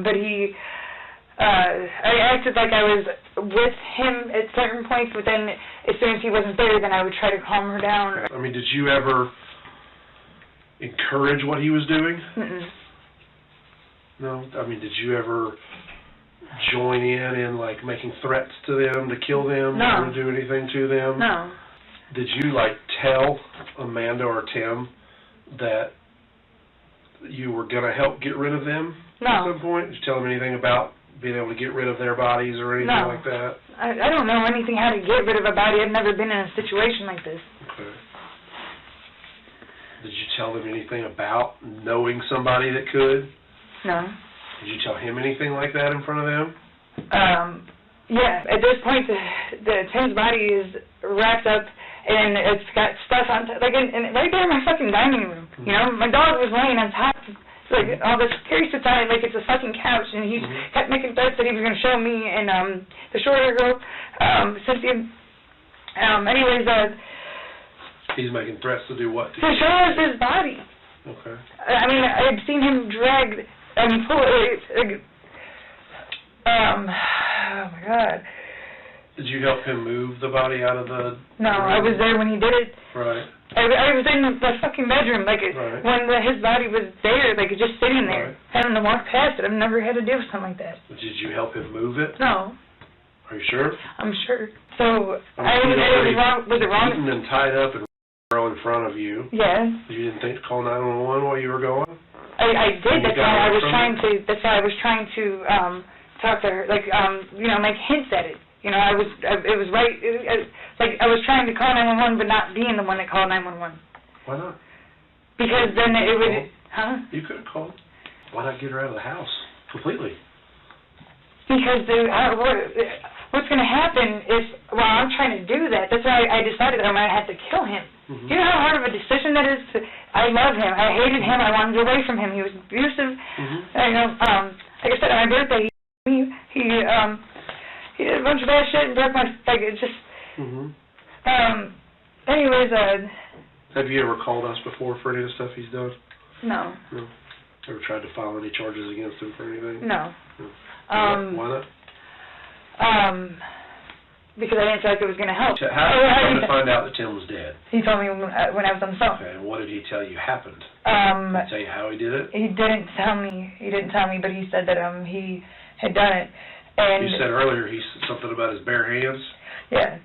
but he, I acted like I was with him at certain points, but then as soon as he wasn't there, then I would try to calm her down. I mean, did you ever encourage what he was doing? Mm-mm. No? I mean, did you ever join in like, making threats to them, to kill them, No. or to do anything to them? No. Did you, like, tell Amanda or Tim that you were going to help get rid of them at some point? Did you tell them anything about being able to get rid of their bodies or anything like that? I don't know anything how to get rid of a body. I've never been in a situation like this. Okay. Did you tell them anything about knowing somebody that could? No. Did you tell him anything like that in front of them? Yeah. At this point, the Tim's body is wrapped up, and it's got stuff on top, like, and right there in my fucking dining room. You know, my dog was laying on top, like, all this Carey sits on it like it's a fucking couch, and he kept making threats that he was going to show me and the shorter girl, Cynthia. Anyways, he's making threats to do what? To show us his body. Okay. I mean, I've seen him drag, pull it, oh my God. Did you help him move the body out of the... No, I was there when he did it. Right. I was in the fucking bedroom, like, when his body was there, like, just sitting there, having to walk past it. I've never had to deal with something like that. But did you help him move it? No. Are you sure? I'm sure. So, was it wrong? Beaten and tied up and in front of you. Yeah. You didn't think to call 911 while you were going? I did. That's why I was trying to talk to her, like, you know, make hints at it. You know, it was right, like, I was trying to call 911, but not being the one that called 911. Why not? Because then it would, You could have called. Why not get her out of the house completely? Because what's going to happen if, while I'm trying to do that, that's why I decided I'm going to have to kill him. Mm-hmm. Do you know how hard of a decision that is? I love him. I hated him. I wanted to get away from him. He was abusive. Mm-hmm. You know, like I said, on my birthday, he did a bunch of bad shit and broke my, like, it just, anyways, Have you ever called us before for any of the stuff he's done? No. No. Ever tried to file any charges against him for anything? No. No. Why not? Because I didn't feel like it was going to help. How did you come to find out that Tim was dead? He told me when I was on the phone. Okay, and what did he tell you happened? Did he tell you how he did it? He didn't tell me. But he said that he had done it. And you said earlier he said something about his bare hands? Yeah.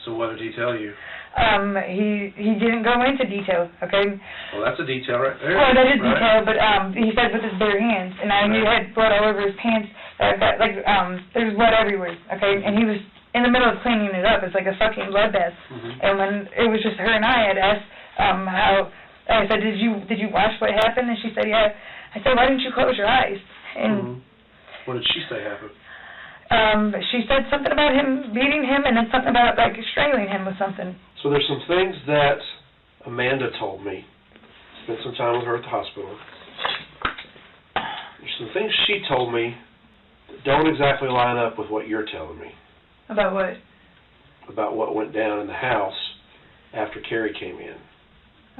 So what did he tell you? He didn't go into detail, okay? Well, that's a detail right there. Well, that is detail, but he said with his bare hands, and he had blood all over his pants. There was blood everywhere, okay? And he was in the middle of cleaning it up. It's like a fucking bloodbath. And when it was just her and I had asked how, I said, did you watch what happened? And she said, yeah. I said, why didn't you close your eyes? And what did she say happened? She said something about him beating him, and then something about, like, strangling him with something. So there's some things that Amanda told me. Spent some time with her at the hospital. There's some things she told me that don't exactly line up with what you're telling me. About what? About what went down in the house after Carey came in.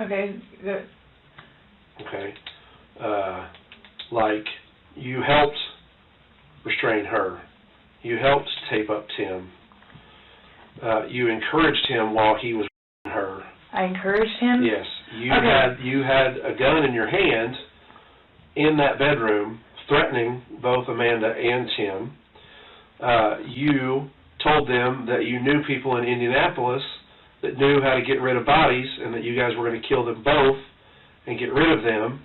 Okay, good. okay? Like, you helped restrain her. You helped tape up Tim. You encouraged him while he was her. I encouraged him? Yes. You had a gun in your hand in that bedroom threatening both Amanda and Tim. You told them that you knew people in Indianapolis that knew how to get rid of bodies and that you guys were going to kill them both and get rid of them.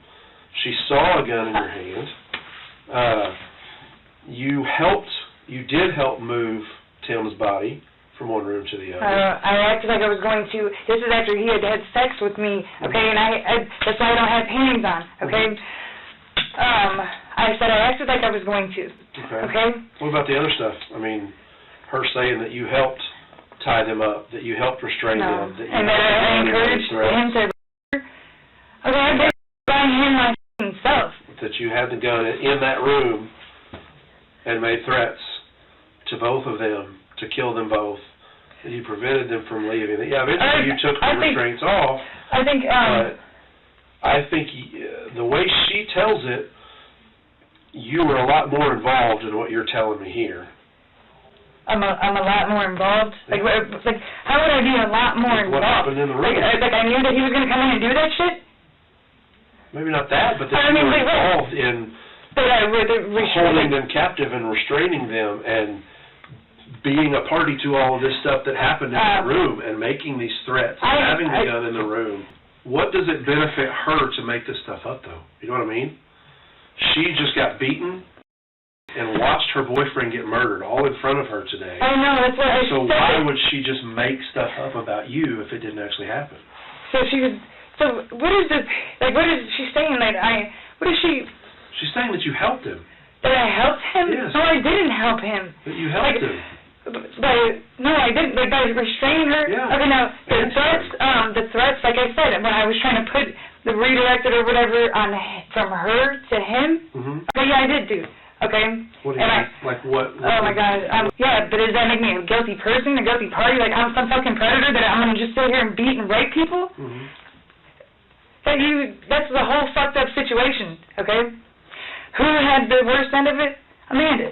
She saw a gun in your hand. You did help move Tim's body from one room to the other. I acted like I was going to. This is after he had had sex with me, okay, and I that's why I don't have panties on, okay? I said I acted like I was going to, okay? What about the other stuff? I mean, her saying that you helped tie them up, that you helped restrain them, that you and that I encouraged him to, okay, I did by him myself. That you had the gun in that room and made threats to both of them to kill them both. That you prevented them from leaving. Yeah, eventually you took the restraints off. I think, I think the way she tells it, you were a lot more involved in what you're telling me here. I'm a lot more involved. Like how would I be a lot more involved? What happened in the room? Like I knew that he was going to come in and do that shit? Maybe not that, but that you were involved in holding them captive and restraining them and being a party to all of this stuff that happened in the room and making these threats and having the gun in the room. What does it benefit her to make this stuff up, though? You know what I mean? She just got beaten and watched her boyfriend get murdered all in front of her today. I know, that's what I said. So why would she just make stuff up about you if it didn't actually happen? So what is this, like, what is she saying that what is she? She's saying that you helped him. That I helped him? Yes. No, I didn't help him. That you helped him. No, I didn't. Like, by restraining her? Yeah. Okay, now, the threats, like I said, when I was trying to put the redirected or whatever from her to him, okay, yeah, I did do. Okay? What do you mean? Like what? Oh, my God. Yeah, but does that make me a guilty person, a guilty party? Like, I'm some fucking predator that I'm going to just sit here and beat and rape people? That's the whole fucked up situation, okay? Who had the worst end of it? Amanda.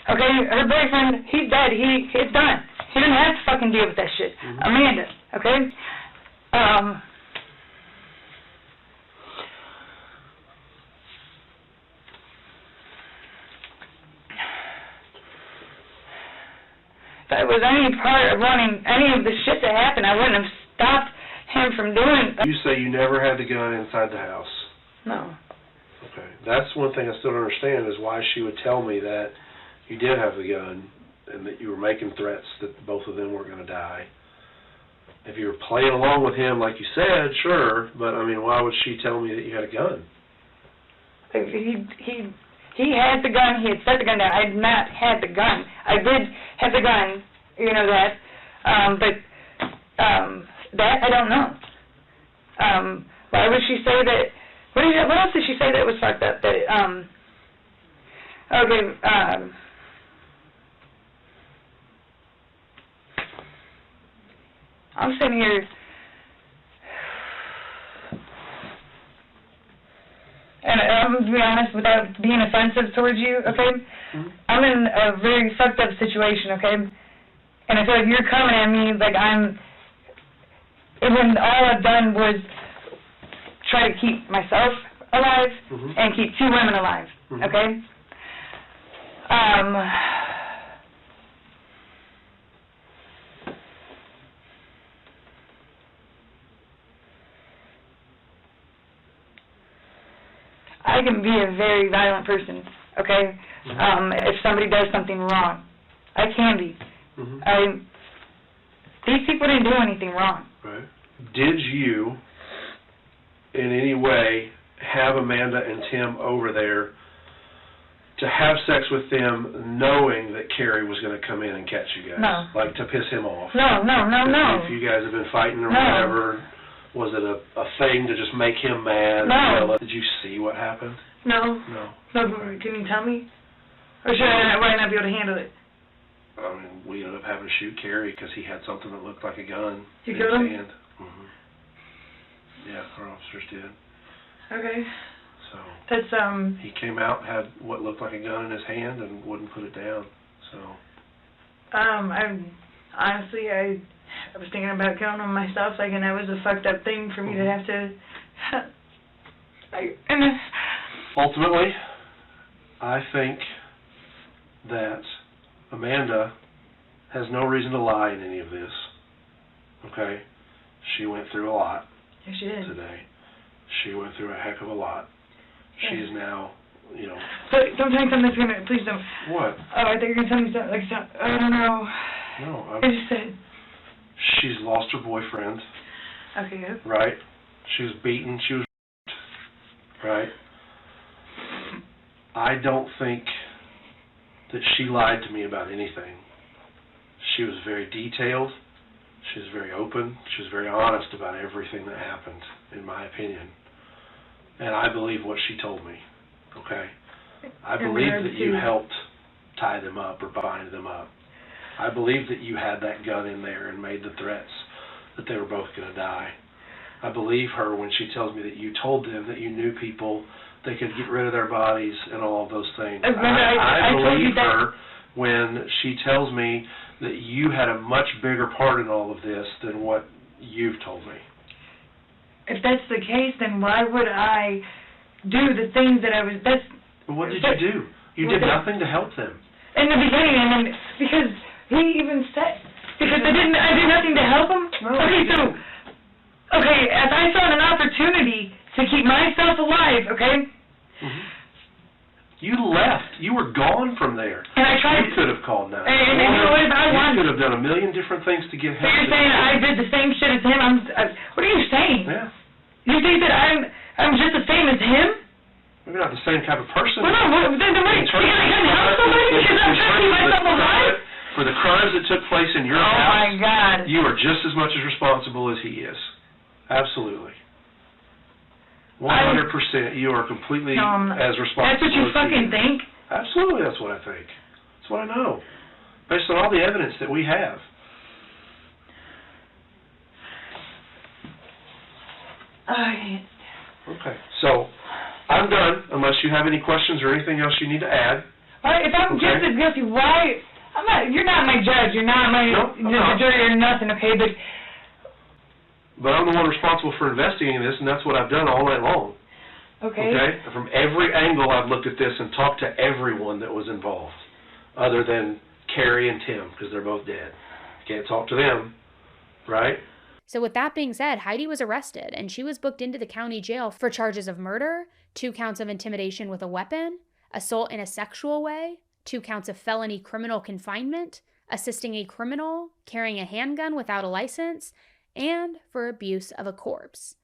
Okay? Her boyfriend, he's dead. It's done. He didn't have to fucking deal with that shit. Amanda. Okay? If I was any part of wanting any of the shit to happen, I wouldn't have stopped him from doing it. You say you never had the gun inside the house. No. Okay. That's one thing I still don't understand is why she would tell me that you did have the gun and that you were making threats that both of them weren't going to die. If you were playing along with him like you said, sure, but I mean, why would she tell me that you had a gun? He had the gun. He had set the gun down. I had not had the gun. I did have the gun, you know that, but that I don't know. Why would she say that? What else did she say that was fucked up? That I'm sitting here. And I'm going to be honest, without being offensive towards you, okay? I'm in a very fucked up situation, okay? And I feel like you're coming at me like when all I've done was try to keep myself alive and keep two women alive, okay? I can be a very violent person, okay? If somebody does something wrong, I can be. These people didn't do anything wrong. Right. Did you, in any way, have Amanda and Tim over there to have sex with them knowing that Carey was going to come in and catch you guys? No. Like to piss him off? No. If you guys have been fighting or whatever, was it a thing to just make him mad? No. Did you see what happened? No. Can you tell me? Or should I not be able to handle it? I mean, we ended up having to shoot Carey because he had something that looked like a gun. You killed him? Yeah, our officers did. Okay. So. That's, He came out, had what looked like a gun in his hand, and wouldn't put it down, so. I was thinking about killing him myself, like, and that was a fucked up thing for me to have to, Ultimately, I think that Amanda has no reason to lie in any of this, okay? She went through a lot she did. today. She went through a heck of a lot. She is now, you know. So, don't tell me something that's gonna, please don't. What? Oh, I think you're gonna tell me something, like, I don't know. No, I just said. She's lost her boyfriend. Okay, good. Right? She was beaten, she was right? I don't think that she lied to me about anything. She was very detailed. She was very open. She was very honest about everything that happened, in my opinion. And I believe what she told me, okay? I believe that you helped tie them up or bind them up. I believe that you had that gun in there and made the threats that they were both going to die. I believe her when she tells me that you told them that you knew people, they could get rid of their bodies and all of those things. I believe her when she tells me that you had a much bigger part in all of this than what you've told me. If that's the case, then why would I do the things that I was... But what did you do? You did nothing to help them. In the beginning, and then, because he even said... Because I did nothing to help him? No, okay, if I saw an opportunity to keep myself alive, okay? Mm-hmm. You left. You were gone from there. And I tried... You could have called 911. And you know what, if I wanted... You could have done a million different things to get help. So you're saying I did the same shit as him? What are you saying? Yeah. You think that I'm just the same as him? Maybe not the same type of person. Well, no, then wait, because I couldn't help somebody because I'm trying to keep myself alive? For the crimes that took place in your house, oh my God, you are just as much as responsible as he is. Absolutely. 100%. You are completely as responsible. That's what you fucking think? Absolutely, that's what I think. That's what I know. Based on all the evidence that we have. Okay, so I'm done, unless you have any questions or anything else you need to add. If I'm just as guilty, why... you're not my judge, you're not my jury or nothing, okay, But I'm the one responsible for investigating this, and that's what I've done all night long. Okay. From every angle I've looked at this and talked to everyone that was involved, other than Carey and Tim, because they're both dead. Can't talk to them, right? So with that being said, Heidi was arrested, and she was booked into the county jail for charges of murder, 2 counts of intimidation with a weapon, assault in a sexual way, 2 counts of felony criminal confinement, assisting a criminal, carrying a handgun without a license, and for abuse of a corpse.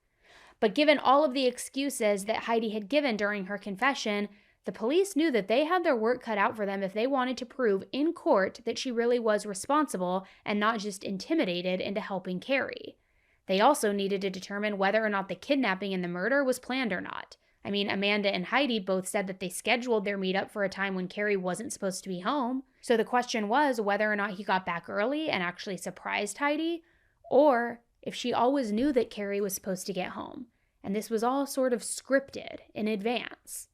But given all of the excuses that Heidi had given during her confession, the police knew that they had their work cut out for them if they wanted to prove in court that she really was responsible and not just intimidated into helping Carey. They also needed to determine whether or not the kidnapping and the murder was planned or not. I mean, Amanda and Heidi both said that they scheduled their meetup for a time when Carey wasn't supposed to be home. So the question was whether or not he got back early and actually surprised Heidi, or if she always knew that Carey was supposed to get home. And this was all sort of scripted in advance.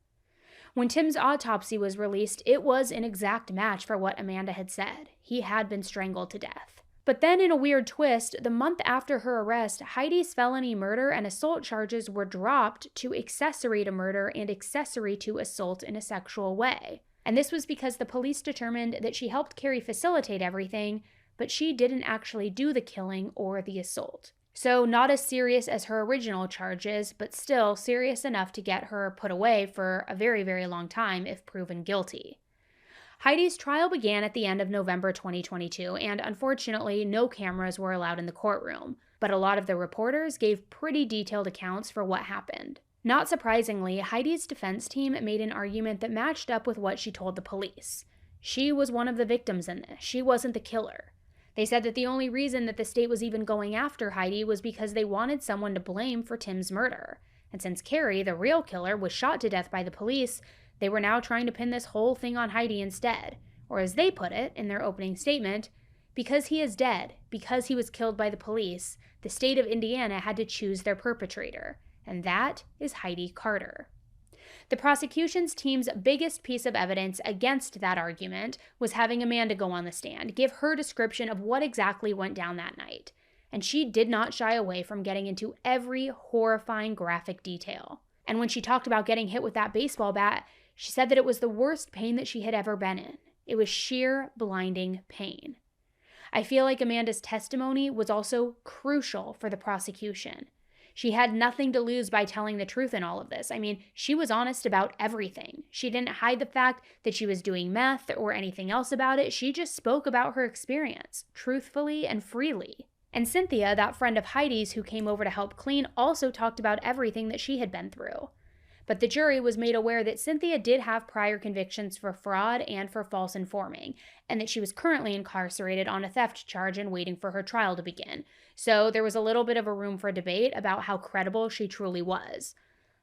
When Tim's autopsy was released, it was an exact match for what Amanda had said. He had been strangled to death. But then in a weird twist, the month after her arrest, Heidi's felony murder and assault charges were dropped to accessory to murder and accessory to assault in a sexual way. And this was because the police determined that she helped Carey facilitate everything, but she didn't actually do the killing or the assault. So not as serious as her original charges, but still serious enough to get her put away for a very, very long time if proven guilty. Heidi's trial began at the end of November 2022, and unfortunately, no cameras were allowed in the courtroom, but a lot of the reporters gave pretty detailed accounts for what happened. Not surprisingly, Heidi's defense team made an argument that matched up with what she told the police. She was one of the victims in this. She wasn't the killer. They said that the only reason that the state was even going after Heidi was because they wanted someone to blame for Tim's murder. And since Carey, the real killer, was shot to death by the police, they were now trying to pin this whole thing on Heidi instead. Or as they put it in their opening statement, because he is dead, because he was killed by the police, the state of Indiana had to choose their perpetrator. and that is Heidi Carter. The prosecution's team's biggest piece of evidence against that argument was having Amanda go on the stand, give her description of what exactly went down that night. And she did not shy away from getting into every horrifying graphic detail. And when she talked about getting hit with that baseball bat, she said that it was the worst pain that she had ever been in. It was sheer, blinding pain. I feel like Amanda's testimony was also crucial for the prosecution. She had nothing to lose by telling the truth in all of this. I mean, she was honest about everything. She didn't hide the fact that she was doing meth or anything else about it. She just spoke about her experience, truthfully and freely. And Cynthia, that friend of Heidi's who came over to help clean, also talked about everything that she had been through. But the jury was made aware that Cynthia did have prior convictions for fraud and for false informing, and that she was currently incarcerated on a theft charge and waiting for her trial to begin. So there was a little bit of a room for debate about how credible she truly was.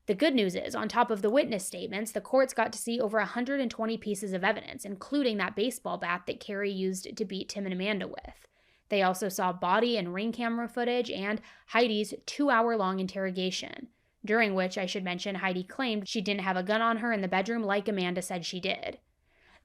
The good news is, on top of the witness statements, the courts got to see over 120 pieces of evidence, including that baseball bat that Carey used to beat Tim and Amanda with. They also saw body and ring camera footage and Heidi's 2-hour-long interrogation, during which, I should mention, Heidi claimed she didn't have a gun on her in the bedroom like Amanda said she did.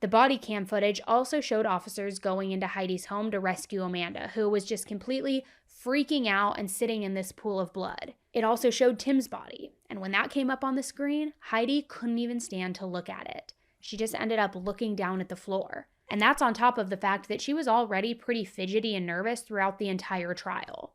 The body cam footage also showed officers going into Heidi's home to rescue Amanda, who was just completely freaking out and sitting in this pool of blood. It also showed Tim's body, and when that came up on the screen, Heidi couldn't even stand to look at it. She just ended up looking down at the floor. And that's on top of the fact that she was already pretty fidgety and nervous throughout the entire trial.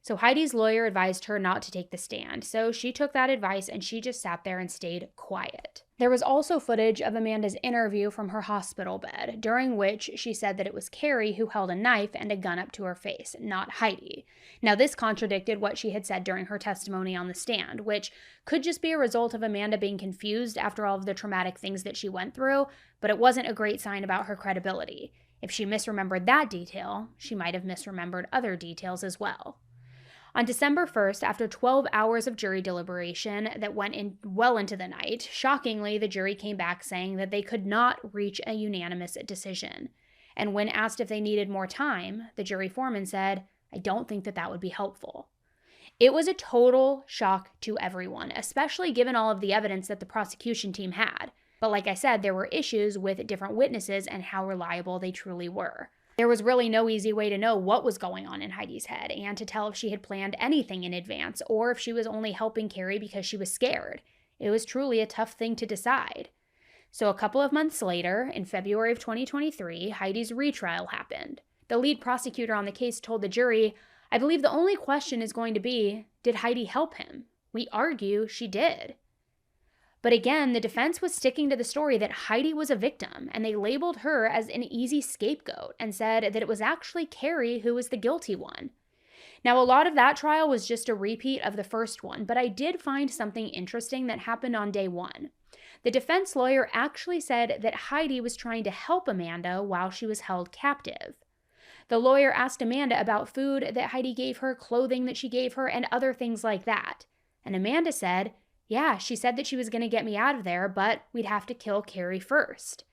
So Heidi's lawyer advised her not to take the stand, so she took that advice and she just sat there and stayed quiet. There was also footage of Amanda's interview from her hospital bed, during which she said that it was Carey who held a knife and a gun up to her face, not Heidi. Now this contradicted what she had said during her testimony on the stand, which could just be a result of Amanda being confused after all of the traumatic things that she went through, but it wasn't a great sign about her credibility. If she misremembered that detail, she might have misremembered other details as well. On December 1st, after 12 hours of jury deliberation that went well into the night, shockingly, the jury came back saying that they could not reach a unanimous decision. And when asked if they needed more time, the jury foreman said, "I don't think that would be helpful." It was a total shock to everyone, especially given all of the evidence that the prosecution team had. But like I said, there were issues with different witnesses and how reliable they truly were. There was really no easy way to know what was going on in Heidi's head and to tell if she had planned anything in advance or if she was only helping Carey because she was scared. It was truly a tough thing to decide. So a couple of months later, in February of 2023, Heidi's retrial happened. The lead prosecutor on the case told the jury, "I believe the only question is going to be, did Heidi help him? We argue she did." But again, the defense was sticking to the story that Heidi was a victim, and they labeled her as an easy scapegoat and said that it was actually Carey who was the guilty one. Now, a lot of that trial was just a repeat of the first one, but I did find something interesting that happened on day one. The defense lawyer actually said that Heidi was trying to help Amanda while she was held captive. The lawyer asked Amanda about food that Heidi gave her, clothing that she gave her, and other things like that. And Amanda said, "Yeah, she said that she was going to get me out of there, but we'd have to kill Carey first."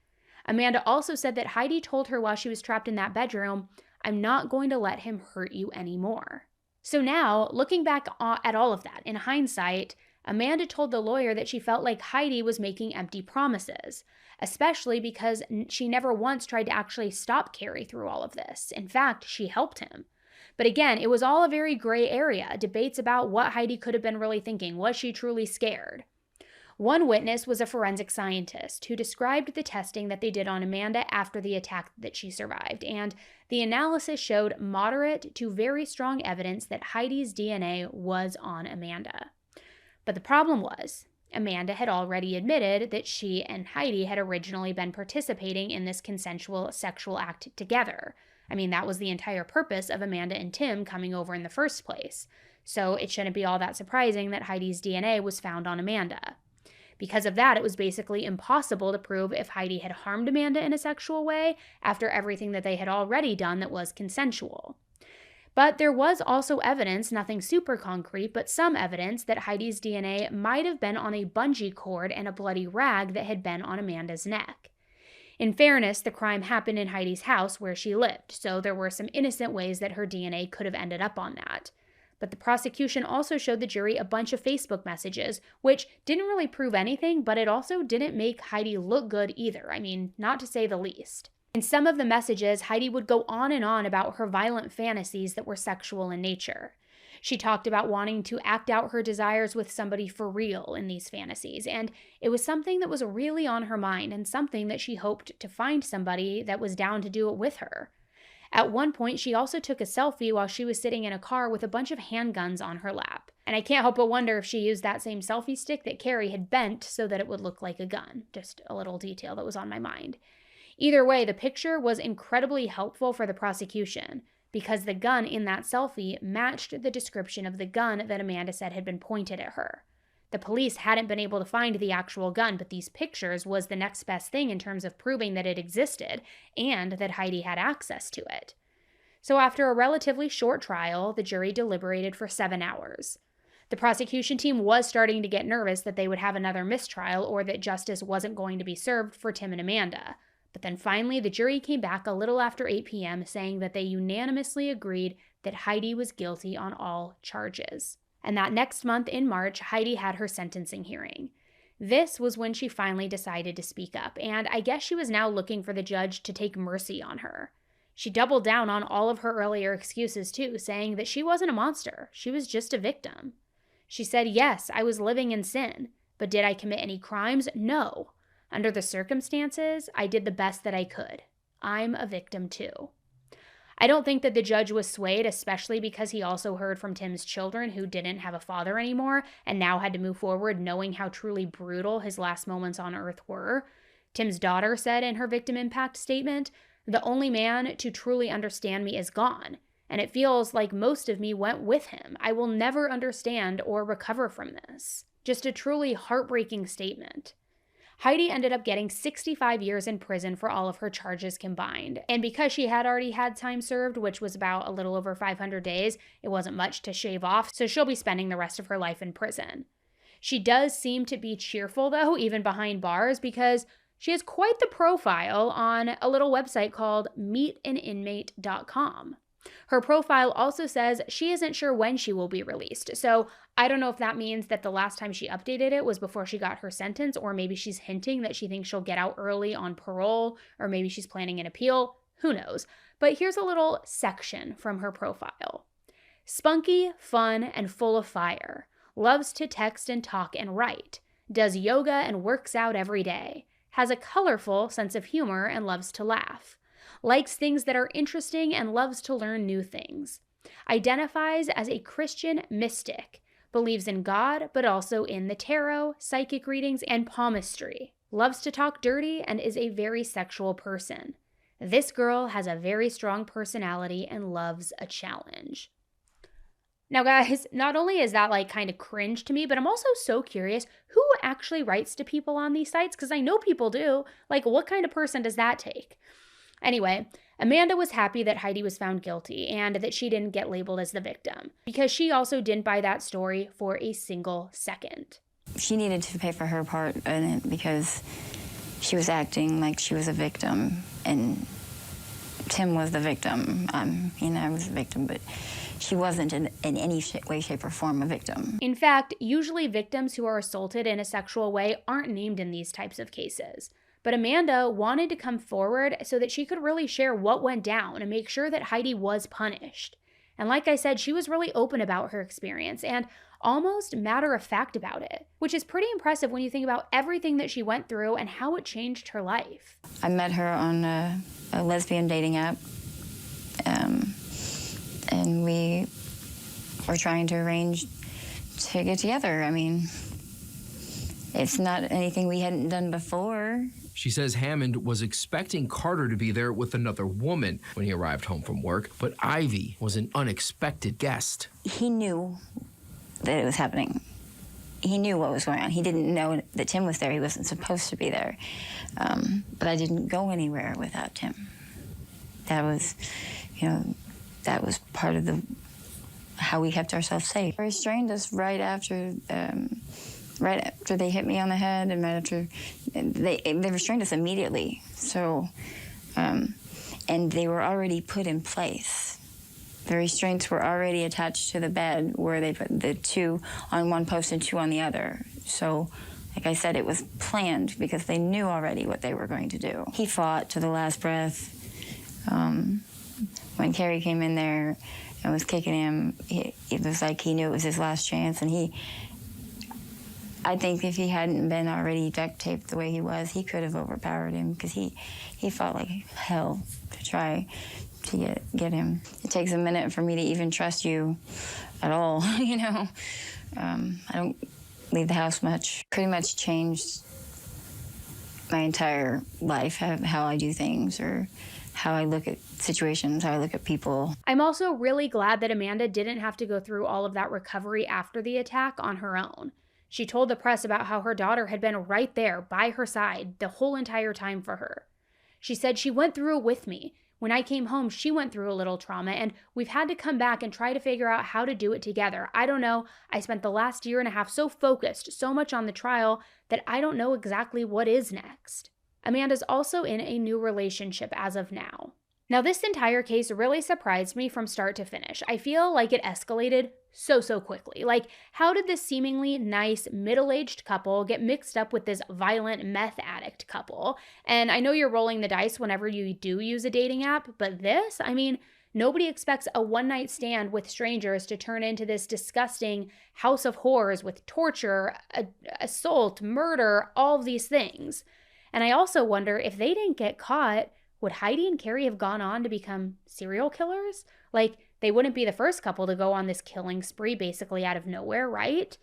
Amanda also said that Heidi told her while she was trapped in that bedroom, "I'm not going to let him hurt you anymore." So now, looking back at all of that, in hindsight, Amanda told the lawyer that she felt like Heidi was making empty promises, especially because she never once tried to actually stop Carey through all of this. In fact, she helped him. But again, it was all a very gray area, debates about what Heidi could have been really thinking. Was she truly scared? One witness was a forensic scientist who described the testing that they did on Amanda after the attack that she survived, and the analysis showed moderate to very strong evidence that Heidi's DNA was on Amanda. But the problem was, Amanda had already admitted that she and Heidi had originally been participating in this consensual sexual act together. I mean, that was the entire purpose of Amanda and Tim coming over in the first place. So it shouldn't be all that surprising that Heidi's DNA was found on Amanda. Because of that, it was basically impossible to prove if Heidi had harmed Amanda in a sexual way after everything that they had already done that was consensual. But there was also evidence, nothing super concrete, but some evidence that Heidi's DNA might have been on a bungee cord and a bloody rag that had been on Amanda's neck. In fairness, the crime happened in Heidi's house where she lived, so there were some innocent ways that her DNA could have ended up on that. But the prosecution also showed the jury a bunch of Facebook messages, which didn't really prove anything, but it also didn't make Heidi look good either. I mean, not to say the least. In some of the messages, Heidi would go on and on about her violent fantasies that were sexual in nature. She talked about wanting to act out her desires with somebody for real in these fantasies, and it was something that was really on her mind and something that she hoped to find somebody that was down to do it with her. At one point, she also took a selfie while she was sitting in a car with a bunch of handguns on her lap. And I can't help but wonder if she used that same selfie stick that Carey had bent so that it would look like a gun. Just a little detail that was on my mind. Either way, the picture was incredibly helpful for the prosecution, because the gun in that selfie matched the description of the gun that Amanda said had been pointed at her. The police hadn't been able to find the actual gun, but these pictures was the next best thing in terms of proving that it existed and that Heidi had access to it. So after a relatively short trial, the jury deliberated for 7 hours. The prosecution team was starting to get nervous that they would have another mistrial or that justice wasn't going to be served for Tim and Amanda. But then finally, the jury came back a little after 8 p.m. saying that they unanimously agreed that Heidi was guilty on all charges. And that next month in March, Heidi had her sentencing hearing. This was when she finally decided to speak up, and I guess she was now looking for the judge to take mercy on her. She doubled down on all of her earlier excuses too, saying that she wasn't a monster, she was just a victim. She said, yes, I was living in sin, but did I commit any crimes? No. Under the circumstances, I did the best that I could. I'm a victim too. I don't think that the judge was swayed, especially because he also heard from Tim's children who didn't have a father anymore and now had to move forward knowing how truly brutal his last moments on earth were. Tim's daughter said in her victim impact statement, "The only man to truly understand me is gone, and it feels like most of me went with him. I will never understand or recover from this." Just a truly heartbreaking statement. Heidi ended up getting 65 years in prison for all of her charges combined. And because she had already had time served, which was about a little over 500 days, it wasn't much to shave off, so she'll be spending the rest of her life in prison. She does seem to be cheerful, though, even behind bars, because she has quite the profile on a little website called meetaninmate.com. Her profile also says she isn't sure when she will be released, so I don't know if that means that the last time she updated it was before she got her sentence, or maybe she's hinting that she thinks she'll get out early on parole, or maybe she's planning an appeal. Who knows? But here's a little section from her profile. Spunky, fun, and full of fire. Loves to text and talk and write. Does yoga and works out every day. Has a colorful sense of humor and loves to laugh. Likes things that are interesting and loves to learn new things. Identifies as a Christian mystic. Believes in God, but also in the tarot, psychic readings, and palmistry. Loves to talk dirty and is a very sexual person. This girl has a very strong personality and loves a challenge. Now, guys, not only is that kind of cringe to me, but I'm also so curious who actually writes to people on these sites, because I know people do. What kind of person does that take? Anyway, Amanda was happy that Heidi was found guilty and that she didn't get labeled as the victim, because she also didn't buy that story for a single second. She needed to pay for her part in it because she was acting like she was a victim, and Tim was the victim. I was a victim, but she wasn't in any way, shape, or form a victim. In fact, usually victims who are assaulted in a sexual way aren't named in these types of cases. But Amanda wanted to come forward so that she could really share what went down and make sure that Heidi was punished. And like I said, she was really open about her experience and almost matter-of-fact about it, which is pretty impressive when you think about everything that she went through and how it changed her life. I met her on a lesbian dating app, and we were trying to arrange to get together. It's not anything we hadn't done before. She says Hammond was expecting Carter to be there with another woman when he arrived home from work, but Ivy was an unexpected guest. He knew that it was happening. He knew what was going on. He didn't know that Tim was there. He wasn't supposed to be there. But I didn't go anywhere without Tim. That was, that was part of how we kept ourselves safe. They restrained us right after they hit me on the head, and right after they restrained us immediately. So, and they were already put in place. The restraints were already attached to the bed where they put the 2 on one post and 2 on the other. So, like I said, it was planned because they knew already what they were going to do. He fought to the last breath. When Carey came in there and was kicking him, it was like he knew it was his last chance. And I think if he hadn't been already duct taped the way he was, he could have overpowered him because he fought like hell to try to get him. It takes a minute for me to even trust you at all, you know. I don't leave the house much. Pretty much changed my entire life, how I do things or how I look at situations, how I look at people. I'm also really glad that Amanda didn't have to go through all of that recovery after the attack on her own. She told the press about how her daughter had been right there by her side the whole entire time for her. She said, "She went through it with me. When I came home, she went through a little trauma, and we've had to come back and try to figure out how to do it together. I don't know. I spent the last year and a half so focused, so much on the trial, that I don't know exactly what is next." Amanda's also in a new relationship as of now. Now, this entire case really surprised me from start to finish. I feel like it escalated so quickly. Like, how did this seemingly nice, middle-aged couple get mixed up with this violent meth addict couple? And I know you're rolling the dice whenever you do use a dating app, but this, I mean, nobody expects a one-night stand with strangers to turn into this disgusting house of horrors with torture, assault, murder, all of these things. And I also wonder, if they didn't get caught, would Heidi and Carey have gone on to become serial killers? Like, they wouldn't be the first couple to go on this killing spree basically out of nowhere, right?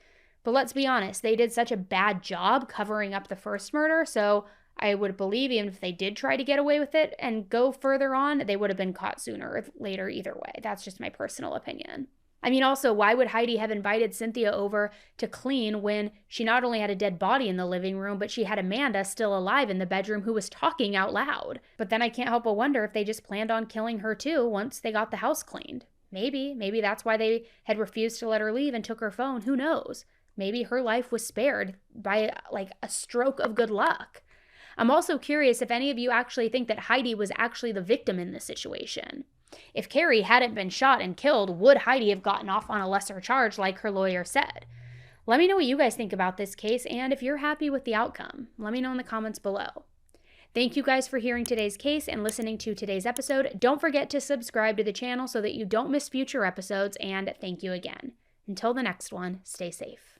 But let's be honest, they did such a bad job covering up the first murder, so I would believe even if they did try to get away with it and go further on, they would have been caught sooner or later either way. That's just my personal opinion. I mean, also, why would Heidi have invited Cynthia over to clean when she not only had a dead body in the living room, but she had Amanda still alive in the bedroom who was talking out loud? But then I can't help but wonder if they just planned on killing her too once they got the house cleaned. Maybe that's why they had refused to let her leave and took her phone. Who knows? Maybe her life was spared by like a stroke of good luck. I'm also curious if any of you actually think that Heidi was actually the victim in this situation. If Carey hadn't been shot and killed, would Heidi have gotten off on a lesser charge like her lawyer said? Let me know what you guys think about this case, and if you're happy with the outcome, let me know in the comments below. Thank you guys for hearing today's case and listening to today's episode. Don't forget to subscribe to the channel so that you don't miss future episodes, and thank you again. Until the next one, stay safe.